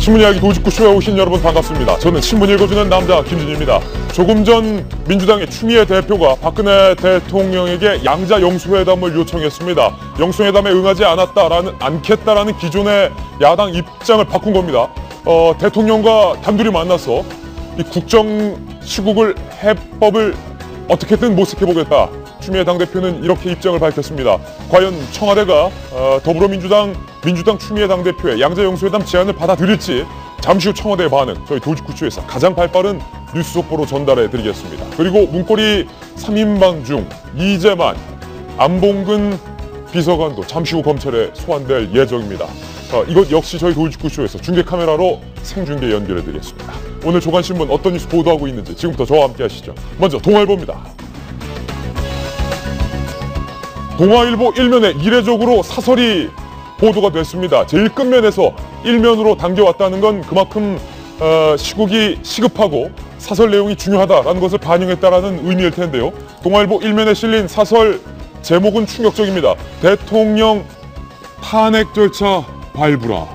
신문 이야기 도직구쇼에 오신 여러분 반갑습니다. 저는 신문 읽어주는 남자 김진입니다. 조금 전 민주당의 추미애 대표가 박근혜 대통령에게 양자 영수회담을 요청했습니다. 영수회담에 응하지 않겠다라는 기존의 야당 입장을 바꾼 겁니다. 대통령과 단둘이 만나서 이 국정 시국을 해법을 어떻게든 모색해보겠다. 추미애 당대표는 이렇게 입장을 밝혔습니다. 과연 청와대가 더불어민주당 추미애 당대표의 양자영수회담 제안을 받아들일지 잠시 후 청와대의 반응 저희 도직구쇼에서 가장 발빠른 뉴스 속보로 전달해드리겠습니다. 그리고 문고리 3인방 중 이재만, 안봉근 비서관도 잠시 후 검찰에 소환될 예정입니다. 이것 역시 저희 도직구쇼에서 중계 카메라로 생중계 연결해드리겠습니다. 오늘 조간신문 어떤 뉴스 보도하고 있는지 지금부터 저와 함께 하시죠. 먼저 동아일보입니다. 동아일보 일면에 이례적으로 사설이 보도가 됐습니다. 제일 끝면에서 일면으로 당겨왔다는 건 그만큼 시국이 시급하고 사설 내용이 중요하다라는 것을 반영했다라는 의미일 텐데요. 동아일보 일면에 실린 사설 제목은 충격적입니다. 대통령 탄핵 절차 발부라.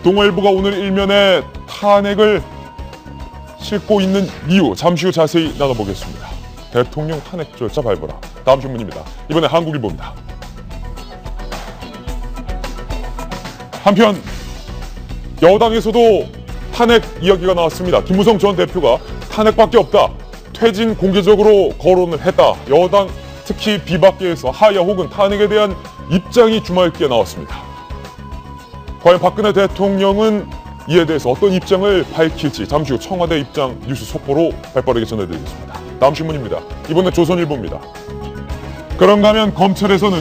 동아일보가 오늘 일면에 탄핵을 싣고 있는 이유 잠시 후 자세히 나눠보겠습니다. 대통령 탄핵 절차 발부라. 다음 신문입니다. 이번에 한국일보입니다. 한편 여당에서도 탄핵 이야기가 나왔습니다. 김무성 전 대표가 탄핵밖에 없다. 퇴진 공개적으로 거론을 했다. 여당 특히 비박계에서 하야 혹은 탄핵에 대한 입장이 주말기에 나왔습니다. 과연 박근혜 대통령은 이에 대해서 어떤 입장을 밝힐지 잠시 후 청와대 입장 뉴스 속보로 발빠르게 전해드리겠습니다. 다음 신문입니다. 이번에 조선일보입니다. 그런가 하면 검찰에서는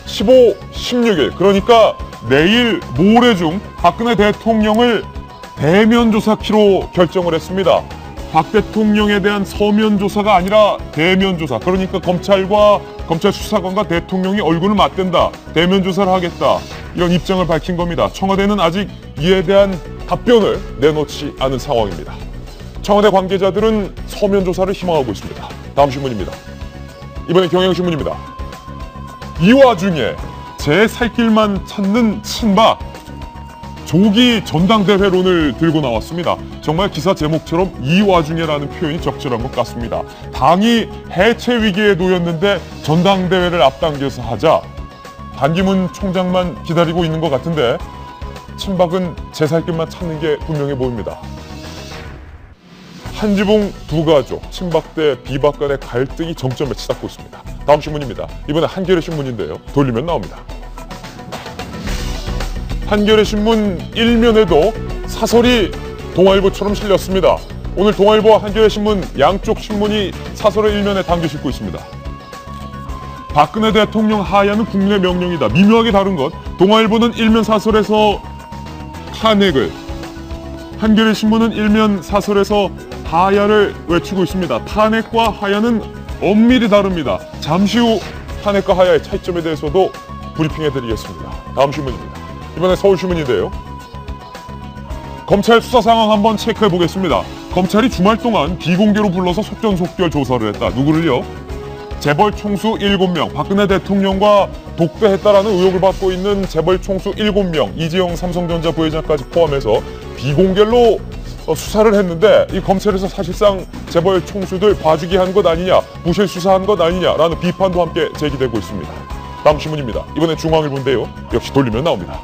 15, 16일 그러니까 내일 모레 중 박근혜 대통령을 대면 조사키로 결정을 했습니다. 박 대통령에 대한 서면 조사가 아니라 대면 조사. 그러니까 검찰과 검찰 수사관과 대통령이 얼굴을 맞댄다. 대면 조사를 하겠다. 이런 입장을 밝힌 겁니다. 청와대는 아직 이에 대한 답변을 내놓지 않은 상황입니다. 청와대 관계자들은 서면 조사를 희망하고 있습니다. 다음 신문입니다. 이번엔 경향신문입니다. 이 와중에 제 살 길만 찾는 친박 조기 전당대회론을 들고 나왔습니다. 정말 기사 제목처럼 이 와중에라는 표현이 적절한 것 같습니다. 당이 해체 위기에 놓였는데 전당대회를 앞당겨서 하자 반기문 총장만 기다리고 있는 것 같은데 친박은 제 살 길만 찾는 게 분명해 보입니다. 한지붕 두 가족, 친박 대 비박 간의 갈등이 정점에 치닫고 있습니다. 다음 신문입니다. 이번에 한겨레 신문인데요. 돌리면 나옵니다. 한겨레 신문 일면에도 사설이 동아일보처럼 실렸습니다. 오늘 동아일보와 한겨레 신문 양쪽 신문이 사설의 일면에 당겨 싣고 있습니다. 박근혜 대통령 하야는 국내 명령이다. 미묘하게 다른 것. 동아일보는 일면 사설에서 탄핵을, 한겨레 신문은 일면 사설에서 하야를 외치고 있습니다. 탄핵과 하야는 엄밀히 다릅니다. 잠시 후 탄핵과 하야의 차이점에 대해서도 브리핑해드리겠습니다. 다음 신문입니다. 이번에 서울신문인데요. 검찰 수사 상황 한번 체크해보겠습니다. 검찰이 주말 동안 비공개로 불러서 속전속결 조사를 했다. 누구를요? 재벌 총수 7명, 박근혜 대통령과 독대했다라는 의혹을 받고 있는 재벌 총수 7명, 이재용 삼성전자 부회장까지 포함해서 비공개로 수사를 했는데 이 검찰에서 사실상 재벌 총수들 봐주기 한 것 아니냐, 부실 수사한 것 아니냐라는 비판도 함께 제기되고 있습니다. 다음 신문입니다. 이번엔 중앙일보인데요. 역시 돌리면 나옵니다.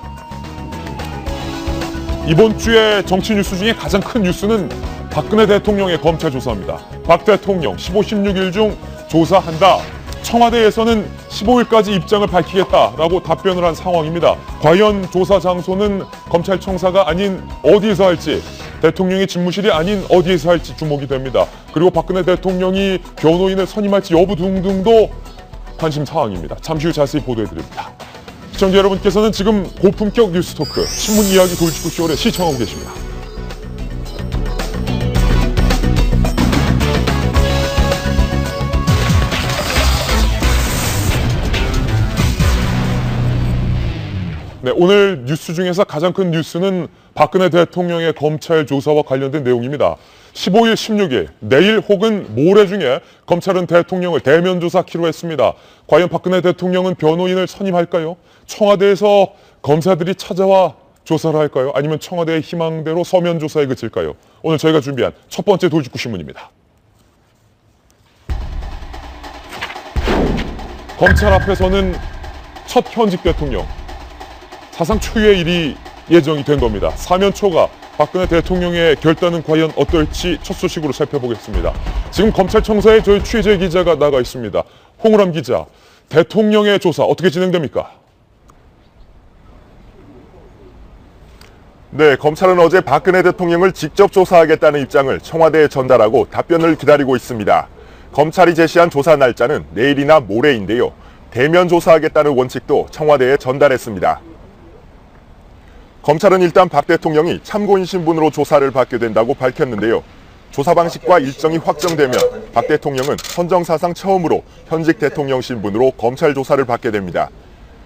이번 주에 정치 뉴스 중에 가장 큰 뉴스는 박근혜 대통령의 검찰 조사입니다. 박 대통령 15, 16일 중 조사한다. 청와대에서는 15일까지 입장을 밝히겠다라고 답변을 한 상황입니다. 과연 조사 장소는 검찰청사가 아닌 어디에서 할지, 대통령의 집무실이 아닌 어디에서 할지 주목이 됩니다. 그리고 박근혜 대통령이 변호인을 선임할지 여부 등등도 관심 사항입니다. 잠시 후 자세히 보도해드립니다. 시청자 여러분께서는 지금 고품격 뉴스토크 신문 이야기 도직구쇼를 시청하고 계십니다. 네, 오늘 뉴스 중에서 가장 큰 뉴스는 박근혜 대통령의 검찰 조사와 관련된 내용입니다. 15일, 16일, 내일 혹은 모레 중에 검찰은 대통령을 대면 조사키로 했습니다. 과연 박근혜 대통령은 변호인을 선임할까요? 청와대에서 검사들이 찾아와 조사를 할까요? 아니면 청와대의 희망대로 서면 조사에 그칠까요? 오늘 저희가 준비한 첫 번째 돌직구 신문입니다. 검찰 앞에서는 첫 현직 대통령, 사상 초유의 일이 예정이 된 겁니다. 사면 초과 박근혜 대통령의 결단은 과연 어떨지 첫 소식으로 살펴보겠습니다. 지금 검찰청사에 저희 취재 기자가 나가 있습니다. 홍우람 기자, 대통령의 조사 어떻게 진행됩니까? 네, 검찰은 어제 박근혜 대통령을 직접 조사하겠다는 입장을 청와대에 전달하고 답변을 기다리고 있습니다. 검찰이 제시한 조사 날짜는 내일이나 모레인데요. 대면 조사하겠다는 원칙도 청와대에 전달했습니다. 검찰은 일단 박 대통령이 참고인 신분으로 조사를 받게 된다고 밝혔는데요. 조사 방식과 일정이 확정되면 박 대통령은 헌정사상 처음으로 현직 대통령 신분으로 검찰 조사를 받게 됩니다.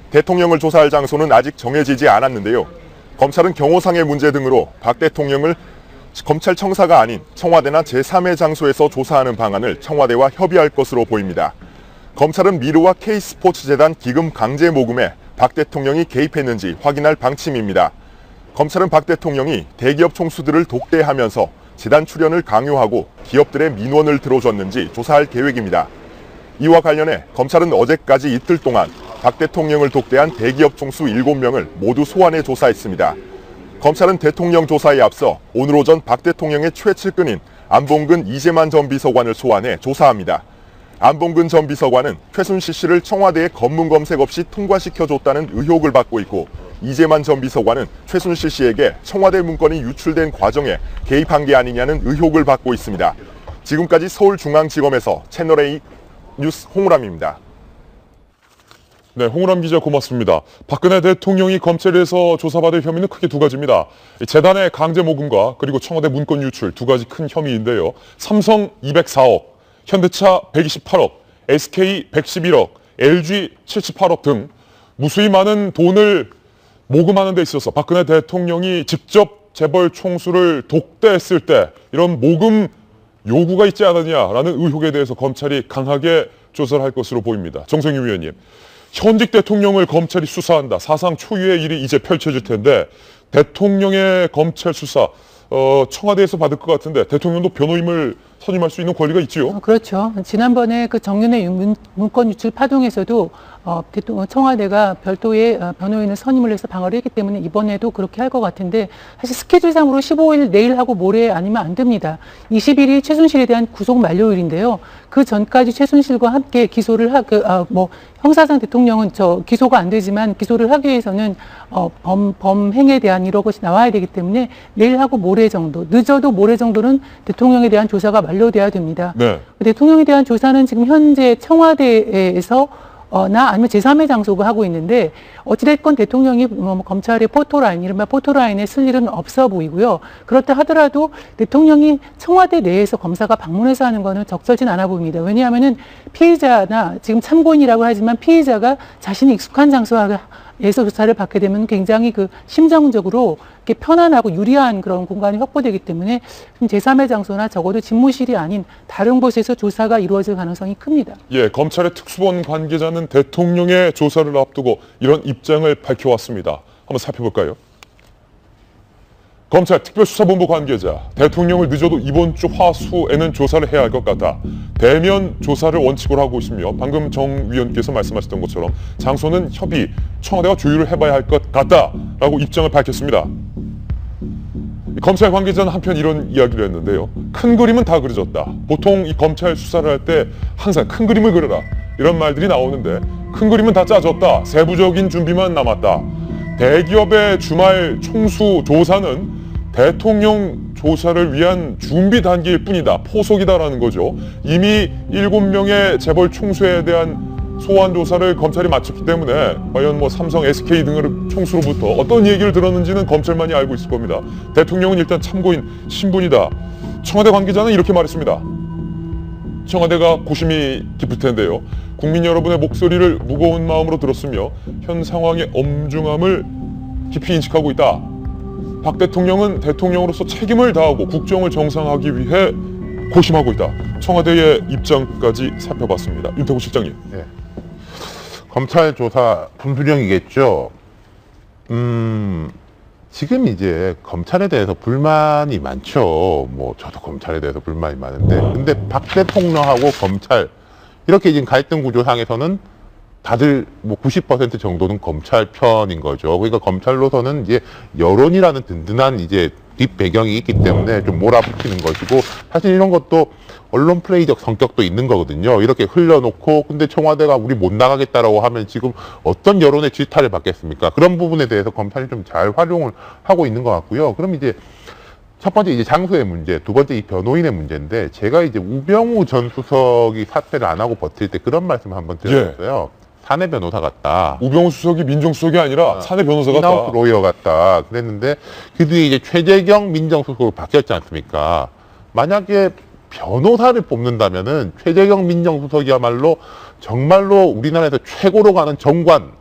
대통령을 조사할 장소는 아직 정해지지 않았는데요. 검찰은 경호상의 문제 등으로 박 대통령을 검찰청사가 아닌 청와대나 제3의 장소에서 조사하는 방안을 청와대와 협의할 것으로 보입니다. 검찰은 미르와 K스포츠재단 기금 강제 모금에 박 대통령이 개입했는지 확인할 방침입니다. 검찰은 박 대통령이 대기업 총수들을 독대하면서 재단 출연을 강요하고 기업들의 민원을 들어줬는지 조사할 계획입니다. 이와 관련해 검찰은 어제까지 이틀 동안 박 대통령을 독대한 대기업 총수 7명을 모두 소환해 조사했습니다. 검찰은 대통령 조사에 앞서 오늘 오전 박 대통령의 최측근인 안봉근 이재만 전 비서관을 소환해 조사합니다. 안봉근 전 비서관은 최순실 씨를 청와대에 검문 검색 없이 통과시켜줬다는 의혹을 받고 있고, 이재만 전 비서관은 최순실 씨에게 청와대 문건이 유출된 과정에 개입한 게 아니냐는 의혹을 받고 있습니다. 지금까지 서울중앙지검에서 채널A 뉴스 홍우람입니다. 네, 홍우람 기자 고맙습니다. 박근혜 대통령이 검찰에서 조사받을 혐의는 크게 두 가지입니다. 재단의 강제 모금과 그리고 청와대 문건 유출 두 가지 큰 혐의인데요. 삼성 204억, 현대차 128억, SK 111억, LG 78억 등 무수히 많은 돈을 모금하는 데 있어서 박근혜 대통령이 직접 재벌 총수를 독대했을 때 이런 모금 요구가 있지 않았냐라는 의혹에 대해서 검찰이 강하게 조사를 할 것으로 보입니다. 정성유 위원님, 현직 대통령을 검찰이 수사한다. 사상 초유의 일이 이제 펼쳐질 텐데 대통령의 검찰 수사 청와대에서 받을 것 같은데 대통령도 변호인을 선임할 수 있는 권리가 있지요? 그렇죠. 지난번에 그 정윤회 문건 유출 파동에서도 청와대가 별도의 변호인을 선임을 해서 방어를 했기 때문에 이번에도 그렇게 할 것 같은데, 사실 스케줄상으로 15일 내일 하고 모레 아니면 안 됩니다. 20일이 최순실에 대한 구속 만료일인데요. 그 전까지 최순실과 함께 기소를 형사상 대통령은 기소가 안 되지만 기소를 하기 위해서는 범행에 대한 이런 것이 나와야 되기 때문에 내일하고 모레 정도, 늦어도 모레 정도는 대통령에 대한 조사가 만료돼야 됩니다. 네. 대통령에 대한 조사는 지금 현재 청와대에서 아니면 제3의 장소가 하고 있는데, 어찌됐건 대통령이 검찰의 포토라인, 이른바 포토라인에 쓸 일은 없어 보이고요. 그렇다 하더라도 대통령이 청와대 내에서 검사가 방문해서 하는 거는 적절진 않아 보입니다. 왜냐하면은 피의자나 지금 참고인이라고 하지만 피의자가 자신이 익숙한 장소에서 조사를 받게 되면 굉장히 심정적으로 이렇게 편안하고 유리한 그런 공간이 확보되기 때문에 제3의 장소나 적어도 집무실이 아닌 다른 곳에서 조사가 이루어질 가능성이 큽니다. 예, 검찰의 특수본 관계자는 대통령의 조사를 앞두고 이런 입장을 밝혀왔습니다. 한번 살펴볼까요? 검찰 특별수사본부 관계자, 대통령을 늦어도 이번 주 화수에는 조사를 해야 할 것 같다. 대면 조사를 원칙으로 하고 있으며 방금 정 위원께서 말씀하셨던 것처럼 장소는 협의, 청와대와 조율을 해봐야 할 것 같다라고 입장을 밝혔습니다. 검찰 관계자는 한편 이런 이야기를 했는데요. 큰 그림은 다 그려졌다. 보통 이 검찰 수사를 할 때 항상 큰 그림을 그려라 이런 말들이 나오는데, 큰 그림은 다 짜졌다. 세부적인 준비만 남았다. 대기업의 주말 총수 조사는 대통령 조사를 위한 준비 단계일 뿐이다. 포석이다라는 거죠. 이미 7명의 재벌 총수에 대한 소환 조사를 검찰이 마쳤기 때문에 과연 삼성, SK 등을 총수로부터 어떤 얘기를 들었는지는 검찰만이 알고 있을 겁니다. 대통령은 일단 참고인 신분이다. 청와대 관계자는 이렇게 말했습니다. 청와대가 고심이 깊을 텐데요. 국민 여러분의 목소리를 무거운 마음으로 들었으며 현 상황의 엄중함을 깊이 인식하고 있다. 박 대통령은 대통령으로서 책임을 다하고 국정을 정상화하기 위해 고심하고 있다. 청와대의 입장까지 살펴봤습니다. 윤태구 실장님. 네. 검찰 조사 분수령이겠죠. 지금 이제 검찰에 대해서 불만이 많죠. 뭐 저도 검찰에 대해서 불만이 많은데, 근데 박 대통령하고 검찰 이렇게 지금 갈등 구조상에서는 다들 뭐 90% 정도는 검찰 편인 거죠. 그러니까 검찰로서는 이제 여론이라는 든든한 이제 뒷 배경이 있기 때문에 좀 몰아붙이는 것이고, 사실 이런 것도 언론 플레이적 성격도 있는 거거든요. 이렇게 흘려놓고 근데 청와대가 우리 못 나가겠다라고 하면 지금 어떤 여론의 질타를 받겠습니까? 그런 부분에 대해서 검찰이 좀 잘 활용을 하고 있는 것 같고요. 그럼 이제 첫 번째 이제 장소의 문제, 두 번째 이 변호인의 문제인데, 제가 이제 우병우 전 수석이 사퇴를 안 하고 버틸 때 그런 말씀을 한번 드렸어요. 사내 변호사 같다. 우병우 수석이 민정수석이 아니라 사내 변호사 같다. 인하우스 로이어 같다. 그랬는데 그 뒤에 이제 최재경 민정수석으로 바뀌었지 않습니까? 만약에 변호사를 뽑는다면은 최재경 민정수석이야말로 정말로 우리나라에서 최고로 가는 정관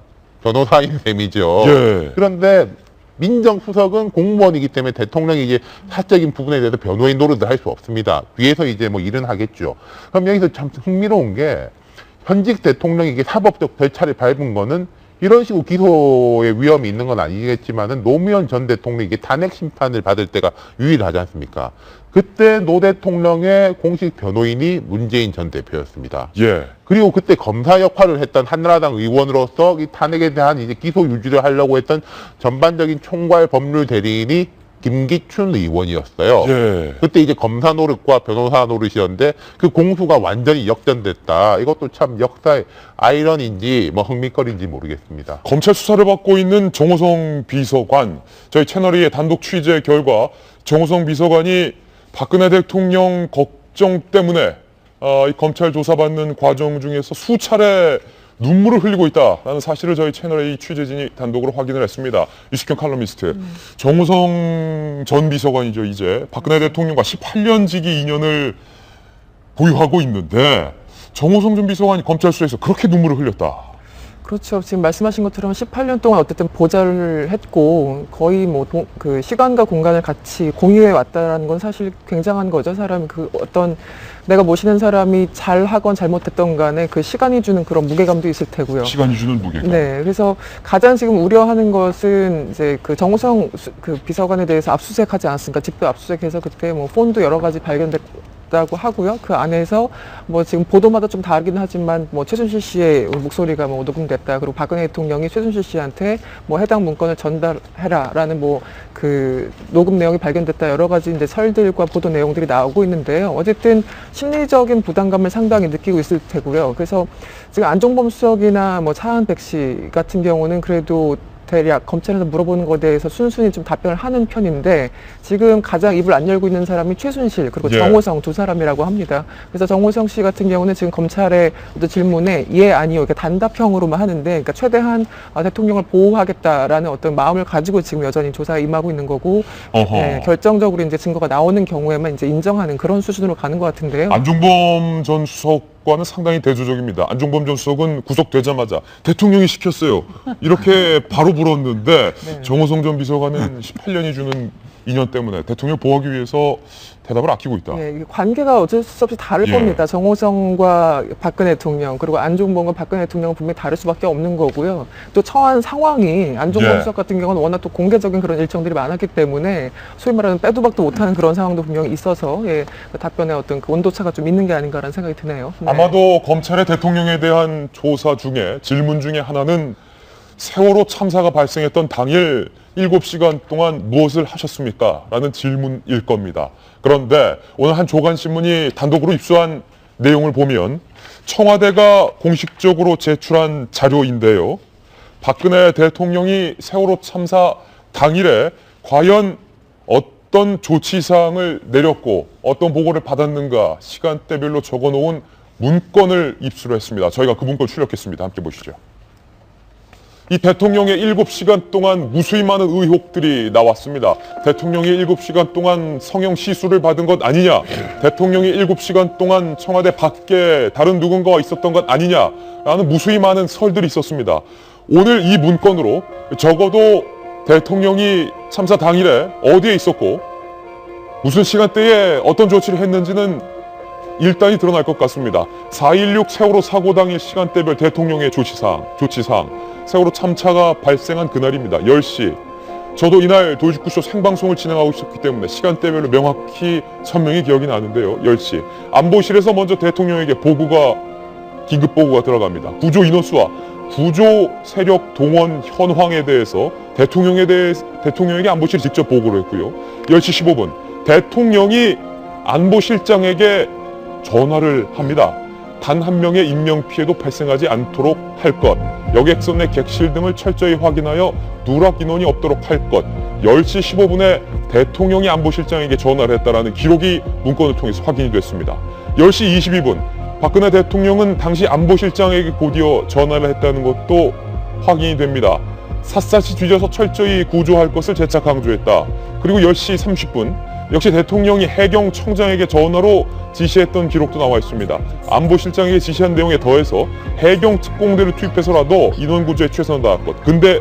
변호사인 셈이죠. 예. 그런데 민정수석은 공무원이기 때문에 대통령이 이제 사적인 부분에 대해서 변호인 노릇을 할 수 없습니다. 뒤에서 이제 뭐 일은 하겠죠. 그럼 여기서 참 흥미로운 게, 현직 대통령이 이게 사법적 절차를 밟은 거는 이런 식으로 기소의 위험이 있는 건 아니겠지만은 노무현 전 대통령이 이게 탄핵 심판을 받을 때가 유일하지 않습니까? 그때 노 대통령의 공식 변호인이 문재인 전 대표였습니다. 예. 그리고 그때 검사 역할을 했던 한나라당 의원으로서 이 탄핵에 대한 이제 기소 유지를 하려고 했던 전반적인 총괄 법률 대리인이 김기춘 의원이었어요. 예. 그때 이제 검사 노릇과 변호사 노릇이었는데 그 공수가 완전히 역전됐다. 이것도 참 역사의 아이러니인지 뭐 흥미거리인지 모르겠습니다. 검찰 수사를 받고 있는 정호성 비서관, 저희 채널의 단독 취재 결과 정호성 비서관이 박근혜 대통령 걱정 때문에 이 검찰 조사받는 과정 중에서 수차례 눈물을 흘리고 있다라는 사실을 저희 채널의 취재진이 단독으로 확인을 했습니다. 유식형 칼럼니스트 정호성 전 비서관이죠. 이제 박근혜 대통령과 18년 지기 인연을 보유하고 있는데 정호성 전 비서관이 검찰 수사에서 그렇게 눈물을 흘렸다. 그렇죠. 지금 말씀하신 것처럼 18년 동안 어쨌든 보좌를 했고 거의 뭐 그 시간과 공간을 같이 공유해 왔다라는 건 사실 굉장한 거죠. 사람 그 어떤 내가 모시는 사람이 잘하건 잘못했던 간에 그 시간이 주는 그런 무게감도 있을 테고요. 시간이 주는 무게감. 네, 그래서 가장 지금 우려하는 것은 이제 그 정호성 그 비서관에 대해서 압수수색하지 않았습니까? 집도 압수수색해서 그때 뭐 폰도 여러 가지 발견됐다고 하고요. 그 안에서 뭐 지금 보도마다 좀 다르긴 하지만 뭐 최순실 씨의 목소리가 뭐 녹음됐다. 그리고 박근혜 대통령이 최순실 씨한테 뭐 해당 문건을 전달해라라는 뭐 그 녹음 내용이 발견됐다. 여러 가지 이제 설들과 보도 내용들이 나오고 있는데요. 어쨌든 심리적인 부담감을 상당히 느끼고 있을 테고요. 그래서 지금 안종범 수석이나 뭐 차은백 씨 같은 경우는 그래도 대략 검찰에서 물어보는 것에 대해서 순순히 좀 답변을 하는 편인데, 지금 가장 입을 안 열고 있는 사람이 최순실 그리고 예. 정호성 두 사람이라고 합니다. 그래서 정호성 씨 같은 경우는 지금 검찰의 어떤 질문에 예 아니요 이렇게 단답형으로만 하는데, 그러니까 최대한 대통령을 보호하겠다라는 어떤 마음을 가지고 지금 여전히 조사에 임하고 있는 거고, 네, 결정적으로 이제 증거가 나오는 경우에만 이제 인정하는 그런 수준으로 가는 것 같은데요. 안종범 전 수석과는 상당히 대조적입니다. 안종범 전 수석은 구속되자마자 대통령이 시켰어요. 이렇게 바로 물었는데 네. 정호성 전 비서관은 18년이 주는 인연 때문에 대통령 보호하기 위해서 대답을 아끼고 있다. 네, 이게 관계가 어쩔 수 없이 다를 예. 겁니다. 정호성과 박근혜 대통령 그리고 안종범과 박근혜 대통령은 분명히 다를 수밖에 없는 거고요. 또 처한 상황이 안종범 예. 수석 같은 경우는 워낙 또 공개적인 그런 일정들이 많았기 때문에 소위 말하는 빼도 박도 못하는 그런 상황도 분명히 있어서 예, 그 답변에 어떤 그 온도차가 좀 있는 게 아닌가라는 생각이 드네요. 네. 아마도 검찰의 대통령에 대한 조사 중에 질문 중에 하나는 세월호 참사가 발생했던 당일 7시간 동안 무엇을 하셨습니까? 라는 질문일 겁니다. 그런데 오늘 한 조간신문이 단독으로 입수한 내용을 보면 청와대가 공식적으로 제출한 자료인데요. 박근혜 대통령이 세월호 참사 당일에 과연 어떤 조치사항을 내렸고 어떤 보고를 받았는가 시간대별로 적어놓은 문건을 입수를 했습니다. 저희가 그 문건 출력했습니다. 함께 보시죠. 이 대통령의 7시간 동안 무수히 많은 의혹들이 나왔습니다. 대통령이 7시간 동안 성형 시술을 받은 것 아니냐, 대통령이 7시간 동안 청와대 밖에 다른 누군가와 있었던 것 아니냐라는 무수히 많은 설들이 있었습니다. 오늘 이 문건으로 적어도 대통령이 참사 당일에 어디에 있었고 무슨 시간대에 어떤 조치를 했는지는 일단이 드러날 것 같습니다. 4.16 세월호 사고 당일 시간대별 대통령의 조치사항. 세월호 참사가 발생한 그날입니다. 10시. 저도 이날 도이치구쇼 생방송을 진행하고 있었기 때문에 시간대별로 명확히 선명히 기억이 나는데요. 10시. 안보실에서 먼저 대통령에게 긴급 보고가 들어갑니다. 구조 인원수와 구조 세력 동원 현황에 대해서 대통령에게 안보실이 직접 보고를 했고요. 10시 15분 대통령이 안보실장에게 전화를 합니다. 단 한 명의 인명피해도 발생하지 않도록 할 것, 여객선 내 객실 등을 철저히 확인하여 누락 인원이 없도록 할 것, 10시 15분에 대통령이 안보실장에게 전화를 했다라는 기록이 문건을 통해서 확인이 됐습니다. 10시 22분 박근혜 대통령은 당시 안보실장에게 곧이어 전화를 했다는 것도 확인이 됩니다. 샅샅이 뒤져서 철저히 구조할 것을 재차 강조했다. 그리고 10시 30분 역시 대통령이 해경청장에게 전화로 지시했던 기록도 나와 있습니다. 안보실장에게 지시한 내용에 더해서 해경 특공대를 투입해서라도 인원 구조에 최선을 다할 것. 근데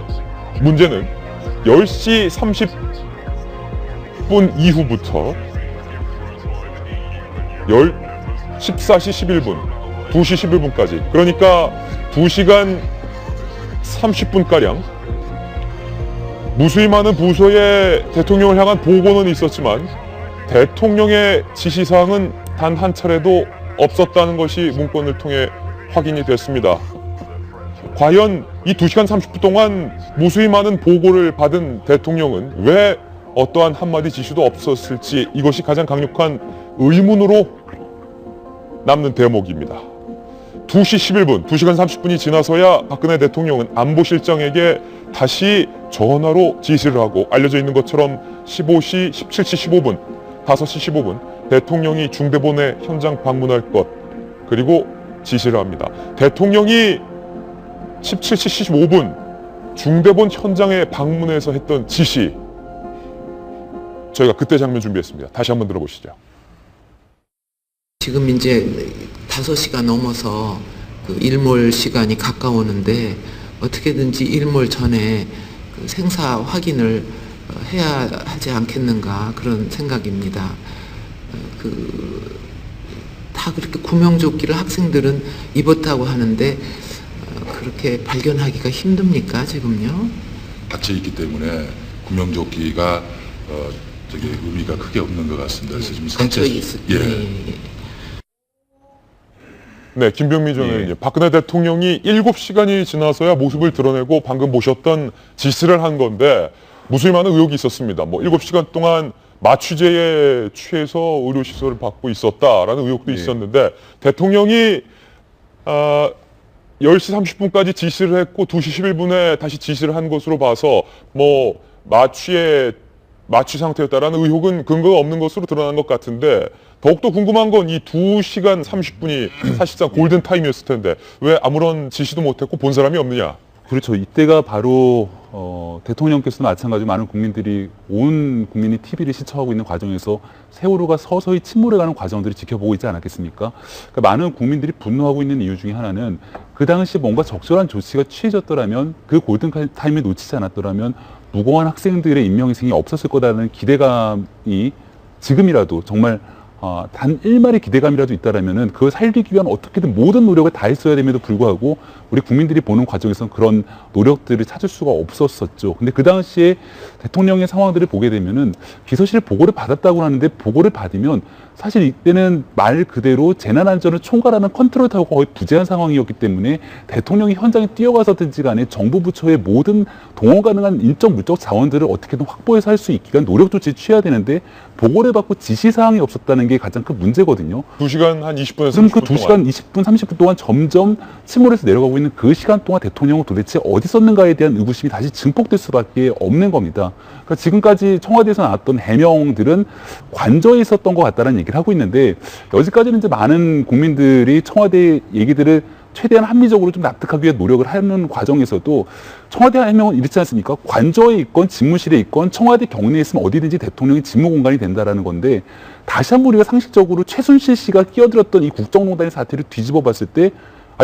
문제는 10시 30분 이후부터 14시 11분, 2시 11분까지 그러니까 2시간 30분가량 무수히 많은 부서에 대통령을 향한 보고는 있었지만 대통령의 지시사항은 단 한 차례도 없었다는 것이 문건을 통해 확인이 됐습니다. 과연 이 2시간 30분 동안 무수히 많은 보고를 받은 대통령은 왜 어떠한 한마디 지시도 없었을지 이것이 가장 강력한 의문으로 남는 대목입니다. 2시 11분, 2시간 30분이 지나서야 박근혜 대통령은 안보실장에게 다시 전화로 지시를 하고 알려져 있는 것처럼 15시, 17시 15분, 5시 15분 대통령이 중대본에 현장 방문할 것 그리고 지시를 합니다. 대통령이 17시 15분 중대본 현장에 방문해서 했던 지시 저희가 그때 장면 준비했습니다. 다시 한번 들어보시죠. 지금 이제 5시가 넘어서 그 일몰 시간이 가까우는데 어떻게든지 일몰 전에 그 생사 확인을 해야 하지 않겠는가 그런 생각입니다. 다 그렇게 구명조끼를 학생들은 입었다고 하는데 그렇게 발견하기가 힘듭니까 지금요? 닫혀 있기 때문에 구명조끼가 의미가 크게 없는 것 같습니다. 그래서 지금 닫혀 있을 때. 네, 김병미 전 의원님. 박근혜 대통령이 7시간이 지나서야 모습을 드러내고 방금 보셨던 지시를 한 건데 무수히 많은 의혹이 있었습니다. 7시간 동안 마취제에 취해서 의료시설을 받고 있었다라는 의혹도 있었는데 대통령이 10시 30분까지 지시를 했고 2시 11분에 다시 지시를 한 것으로 봐서 마취 상태였다라는 의혹은 근거가 없는 것으로 드러난 것 같은데 더욱더 궁금한 건 이 2시간 30분이 사실상 골든타임이었을 텐데 왜 아무런 지시도 못했고 본 사람이 없느냐? 그렇죠. 이때가 바로 대통령께서도 마찬가지로 많은 국민들이 온 국민이 TV를 시청하고 있는 과정에서 세월호가 서서히 침몰해가는 과정들을 지켜보고 있지 않았겠습니까? 그러니까 많은 국민들이 분노하고 있는 이유 중에 하나는 그 당시 뭔가 적절한 조치가 취해졌더라면 그 골든타임을 놓치지 않았더라면 무고한 학생들의 인명희생이 없었을 거라는 기대감이 지금이라도 정말 단 1마리 기대감이라도 있다라면은 그걸 살리기 위한 어떻게든 모든 노력을 다했어야 됨에도 불구하고 우리 국민들이 보는 과정에서는 그런 노력들을 찾을 수가 없었었죠. 근데 그 당시에 대통령의 상황들을 보게 되면은 비서실 보고를 받았다고 하는데 보고를 받으면 사실 이때는 말 그대로 재난안전을 총괄하는 컨트롤타워가 거의 부재한 상황이었기 때문에 대통령이 현장에 뛰어가서든지 간에 정부 부처의 모든 동원 가능한 인적 물적 자원들을 어떻게든 확보해서 할 수 있기 위한 노력 조치를 취해야 되는데 보고를 받고 지시사항이 없었다는 게 가장 큰 문제거든요. 2시간 한 20분에서 30분 그럼 그 2시간 20분, 30분 동안 점점 침몰해서 내려가고 있는 그 시간 동안 대통령은 도대체 어디 있었는가에 대한 의구심이 다시 증폭될 수밖에 없는 겁니다. 그러니까 지금까지 청와대에서 나왔던 해명들은 관저에 있었던 것 같다는 얘기를 하고 있는데 여기까지는 이제 많은 국민들이 청와대 얘기들을 최대한 합리적으로 좀 납득하기 위해 노력을 하는 과정에서도 청와대 해명은 이렇지 않습니까? 관저에 있건 집무실에 있건 청와대 경내에 있으면 어디든지 대통령이 직무 공간이 된다라는 건데 다시 한번 우리가 상식적으로 최순실 씨가 끼어들었던 이 국정농단의 사태를 뒤집어 봤을 때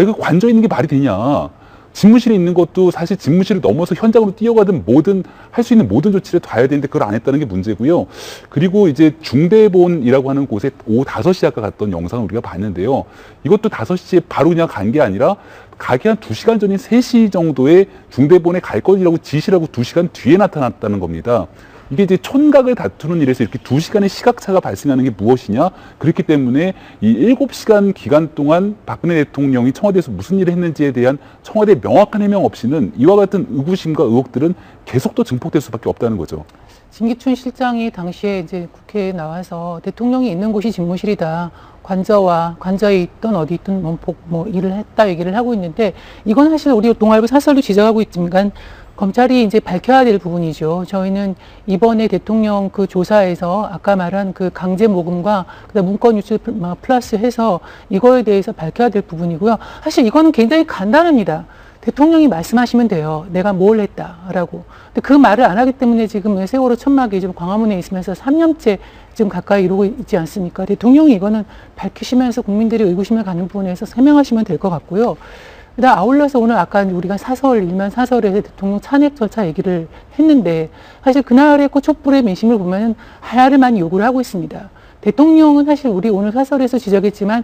이거 관저에 있는 게 말이 되냐? 집무실에 있는 것도 사실 집무실을 넘어서 현장으로 뛰어가든 뭐든 할 수 있는 모든 조치를 다 해야 되는데 그걸 안 했다는 게 문제고요. 그리고 이제 중대본이라고 하는 곳에 오후 5시 아까 갔던 영상을 우리가 봤는데요. 이것도 5시에 바로 그냥 간 게 아니라 가기 한 2시간 전인 3시 정도에 중대본에 갈 것이라고 지시라고 2시간 뒤에 나타났다는 겁니다. 이게 이제 촌각을 다투는 일에서 이렇게 2시간의 시각차가 발생하는 게 무엇이냐? 그렇기 때문에 이 7시간 기간 동안 박근혜 대통령이 청와대에서 무슨 일을 했는지에 대한 청와대의 명확한 해명 없이는 이와 같은 의구심과 의혹들은 계속 또 증폭될 수밖에 없다는 거죠. 진기춘 실장이 당시에 이제 국회에 나와서 대통령이 있는 곳이 집무실이다. 관저에 있던 어디 있든 뭐 일을 했다 얘기를 하고 있는데 이건 사실 우리 동아일보 사설도 지적하고 있지만 검찰이 이제 밝혀야 될 부분이죠. 저희는 이번에 대통령 그 조사에서 아까 말한 그 강제 모금과 그다음 문건 유출 플러스 해서 이거에 대해서 밝혀야 될 부분이고요. 사실 이거는 굉장히 간단합니다. 대통령이 말씀하시면 돼요. 내가 뭘 했다라고. 근데 그 말을 안 하기 때문에 지금 세월호 천막이 지금 광화문에 있으면서 3년째 지금 가까이 이루고 있지 않습니까? 대통령이 이거는 밝히시면서 국민들이 의구심을 갖는 부분에서 설명하시면 될 것 같고요. 그다음 아울러서 오늘 아까 우리가 일면 사설에서 대통령 탄핵 절차 얘기를 했는데 사실 그날의 촛불의 민심을 보면은 하야를 많이 요구를 하고 있습니다. 대통령은 사실 우리 오늘 사설에서 지적했지만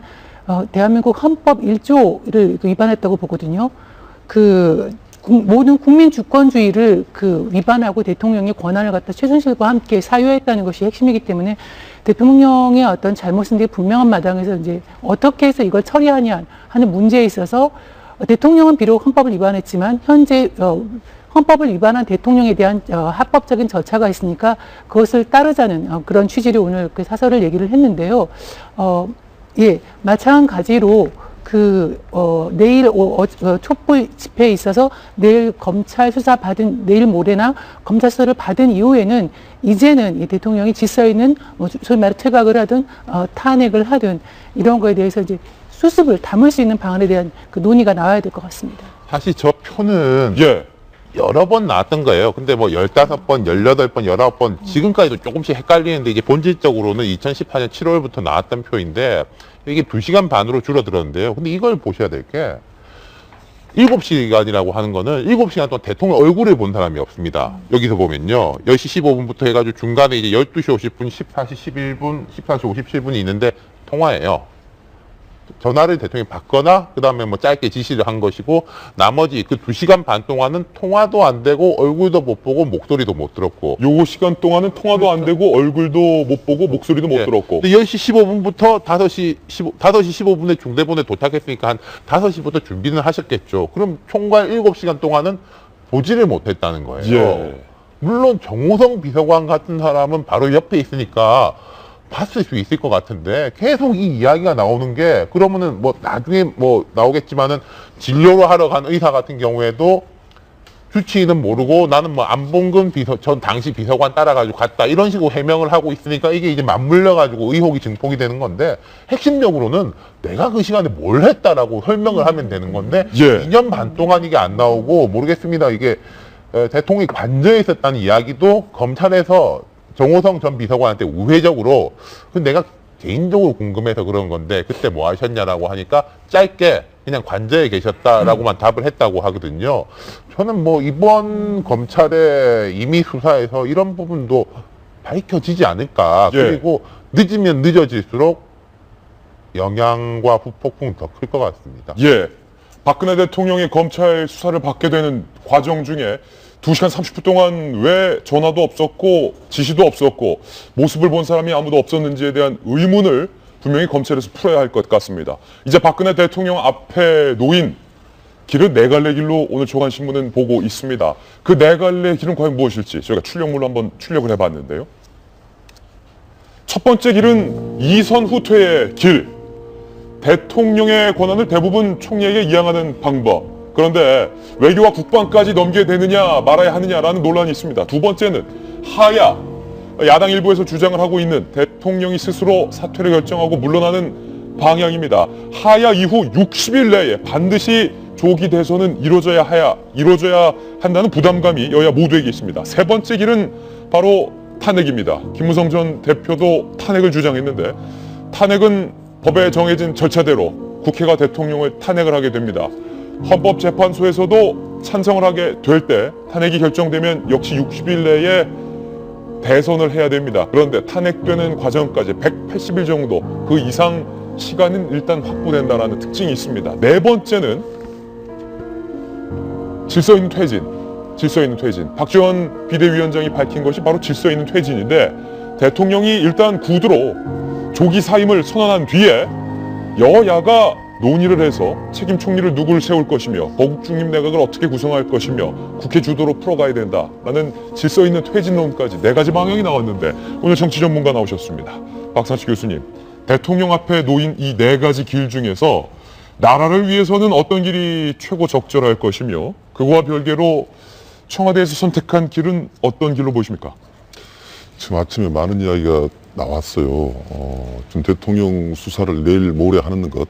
대한민국 헌법 1조를 위반했다고 보거든요. 모든 국민 주권주의를 위반하고 대통령의 권한을 갖다 최순실과 함께 사유했다는 것이 핵심이기 때문에 대통령의 어떤 잘못은 게 분명한 마당에서 이제 어떻게 해서 이걸 처리하냐 하는 문제에 있어서 대통령은 비록 헌법을 위반했지만 현재 헌법을 위반한 대통령에 대한 합법적인 절차가 있으니까 그것을 따르자는 그런 취지로 오늘 그 사설을 얘기를 했는데요. 마찬가지로 내일 촛불 집회에 있어서 내일 검찰 수사 받은 내일 모레나 검찰 수사를 받은 이후에는 이제는 이 대통령이 질서 있는 소위 말해 퇴각을 하든 탄핵을 하든 이런 거에 대해서 이제 수습을 담을 수 있는 방안에 대한 그 논의가 나와야 될 것 같습니다. 사실 저 표는 예. 여러 번 나왔던 거예요. 근데 뭐 15번, 18번, 19번 지금까지도 조금씩 헷갈리는데 이게 본질적으로는 2018년 7월부터 나왔던 표인데 이게 2시간 반으로 줄어들었는데요. 근데 이걸 보셔야 될 게 7시간이라고 하는 거는 7시간 동안 대통령 얼굴을 본 사람이 없습니다. 여기서 보면요. 10시 15분부터 해가지고 중간에 이제 12시 50분, 14시 11분, 14시 57분이 있는데 통화예요. 전화를 대통령이 받거나 그다음에 뭐 짧게 지시를 한 것이고 나머지 그 2시간 반 동안은 통화도 안 되고 얼굴도 못 보고 목소리도 못 들었고 요 시간 동안은 통화도 안 되고 얼굴도 못 보고 목소리도 못 들었고. 근데 10시 15분부터 5시 15분에 중대본에 도착했으니까 한 5시부터 준비는 하셨겠죠. 그럼 총괄 7시간 동안은 보지를 못했다는 거예요. 예. 물론 정호성 비서관 같은 사람은 바로 옆에 있으니까 봤을 수 있을 것 같은데 계속 이 이야기가 나오는 게 그러면은 뭐 나중에 뭐 나오겠지만은 진료를 하러 간 의사 같은 경우에도 주치의는 모르고 나는 뭐 안봉근 전 당시 비서관 따라가지고 갔다 이런 식으로 해명을 하고 있으니까 이게 이제 맞물려가지고 의혹이 증폭이 되는 건데 핵심적으로는 내가 그 시간에 뭘 했다라고 설명을 하면 되는 건데 예. 2년 반 동안 이게 안 나오고 모르겠습니다. 이게 대통령이 관저에 있었다는 이야기도 검찰에서 정호성 전 비서관한테 우회적으로 내가 개인적으로 궁금해서 그런 건데 그때 뭐 하셨냐라고 하니까 짧게 그냥 관저에 계셨다라고만 답을 했다고 하거든요. 저는 뭐 이번 검찰의 임의 수사에서 이런 부분도 밝혀지지 않을까. 예. 그리고 늦으면 늦어질수록 영향과 후폭풍은 더 클 것 같습니다. 예. 박근혜 대통령이 검찰 수사를 받게 되는 과정 중에 2시간 30분 동안 왜 전화도 없었고 지시도 없었고 모습을 본 사람이 아무도 없었는지에 대한 의문을 분명히 검찰에서 풀어야 할 것 같습니다. 이제 박근혜 대통령 앞에 놓인 길은 네 갈래 길로 오늘 조간신문은 보고 있습니다. 그 네 갈래 길은 과연 무엇일지 저희가 출력물로 한번 출력을 해봤는데요. 첫 번째 길은 이선 후퇴의 길. 대통령의 권한을 대부분 총리에게 이양하는 방법. 그런데 외교와 국방까지 넘겨야 되느냐 말아야 하느냐라는 논란이 있습니다. 두 번째는 하야. 야당 일부에서 주장을 하고 있는 대통령이 스스로 사퇴를 결정하고 물러나는 방향입니다. 하야 이후 60일 내에 반드시 조기 대선은 이루어져야 한다는 부담감이 여야 모두에게 있습니다. 세 번째 길은 바로 탄핵입니다. 김무성 전 대표도 탄핵을 주장했는데 탄핵은 법에 정해진 절차대로 국회가 대통령을 탄핵을 하게 됩니다. 헌법재판소에서도 찬성을 하게 될 때 탄핵이 결정되면 역시 60일 내에 대선을 해야 됩니다. 그런데 탄핵되는 과정까지 180일 정도 그 이상 시간은 일단 확보된다는 특징이 있습니다. 네 번째는 질서 있는 퇴진. 질서 있는 퇴진. 박지원 비대위원장이 밝힌 것이 바로 질서 있는 퇴진인데 대통령이 일단 구두로 조기 사임을 선언한 뒤에 여야가 논의를 해서 책임 총리를 누구를 세울 것이며 거국 중립 내각을 어떻게 구성할 것이며 국회 주도로 풀어가야 된다라는 질서 있는 퇴진론까지 네 가지 방향이 나왔는데 오늘 정치 전문가 나오셨습니다. 박상식 교수님, 대통령 앞에 놓인 이 네 가지 길 중에서 나라를 위해서는 어떤 길이 최고 적절할 것이며 그거와 별개로 청와대에서 선택한 길은 어떤 길로 보십니까? 지금 아침에 많은 이야기가 나왔어요. 지금 대통령 수사를 내일 모레 하는 것,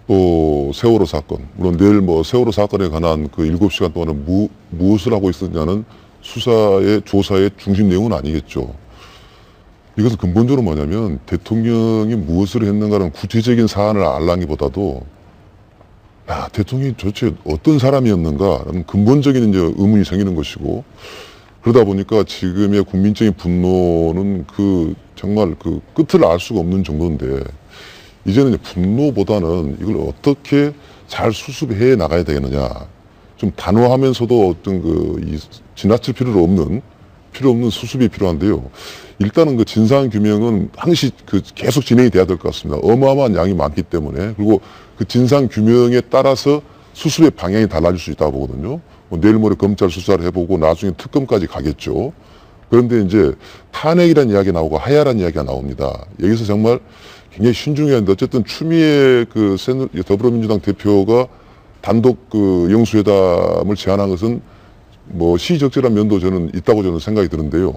또 세월호 사건, 물론 내일 뭐 세월호 사건에 관한 그 7시간 동안은 무엇을 하고 있었냐는 수사의 조사의 중심 내용은 아니겠죠. 이것은 근본적으로 뭐냐면 대통령이 무엇을 했는가는 구체적인 사안을 알라기보다도 대통령이 도대체 어떤 사람이었는가라는 근본적인 이제 의문이 생기는 것이고, 그러다 보니까 지금의 국민적인 분노는 정말 끝을 알 수가 없는 정도인데, 이제는 분노보다는 이걸 어떻게 잘 수습해 나가야 되겠느냐. 좀 단호하면서도 어떤 지나칠 필요 없는 수습이 필요한데요. 일단은 진상 규명은 항시 계속 진행이 돼야 될 것 같습니다. 어마어마한 양이 많기 때문에. 그리고 그 진상 규명에 따라서 수습의 방향이 달라질 수 있다고 보거든요. 내일 모레 검찰 수사를 해보고 나중에 특검까지 가겠죠. 그런데 이제 탄핵이라는 이야기 나오고 하야라는 이야기가 나옵니다. 여기서 정말 굉장히 신중해야 하는데, 어쨌든 추미애 더불어민주당 대표가 단독 영수회담을 제안한 것은 뭐 시적절한 면도 저는 있다고 저는 생각이 드는데요.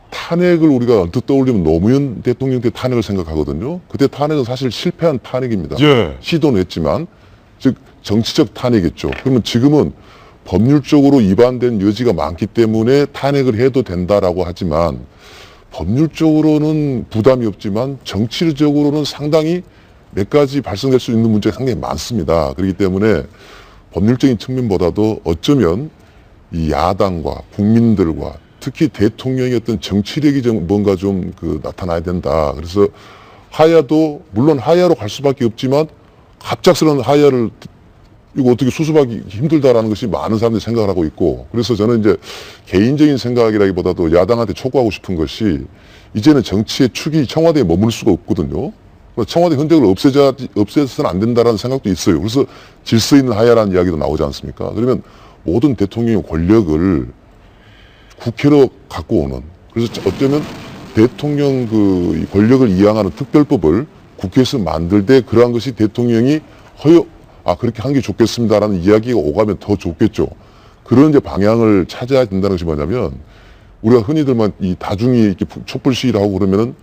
탄핵을 우리가 언뜻 떠올리면 노무현 대통령 때 탄핵을 생각하거든요. 그때 탄핵은 사실 실패한 탄핵입니다. 예. 시도는 했지만, 즉 정치적 탄핵이겠죠. 그러면 지금은 법률적으로 위반된 여지가 많기 때문에 탄핵을 해도 된다라고 하지만, 법률적으로는 부담이 없지만 정치적으로는 상당히 몇 가지 발생될 수 있는 문제가 상당히 많습니다. 그렇기 때문에 법률적인 측면보다도 어쩌면 이 야당과 국민들과 특히 대통령의 어떤 정치력이 뭔가 좀 나타나야 된다. 그래서 하야도 물론 하야로 갈 수밖에 없지만 갑작스러운 하야를 이거 어떻게 수습하기 힘들다라는 것이 많은 사람들이 생각을 하고 있고, 그래서 저는 이제 개인적인 생각이라기보다도 야당한테 촉구하고 싶은 것이, 이제는 정치의 축이 청와대에 머물 수가 없거든요. 청와대 흔적을 없애서는 안 된다라는 생각도 있어요. 그래서 질서 있는 하야라는 이야기도 나오지 않습니까? 그러면 모든 대통령의 권력을 국회로 갖고 오는, 그래서 어쩌면 대통령 권력을 이양하는 특별법을 국회에서 만들 때 그러한 것이 대통령이 그렇게 한 게 좋겠습니다라는 이야기가 오가면 더 좋겠죠. 그런 이제 방향을 찾아야 된다는 것이 뭐냐면, 우리가 흔히들만 이 다중이 이렇게 촛불 시위를 하고 그러면은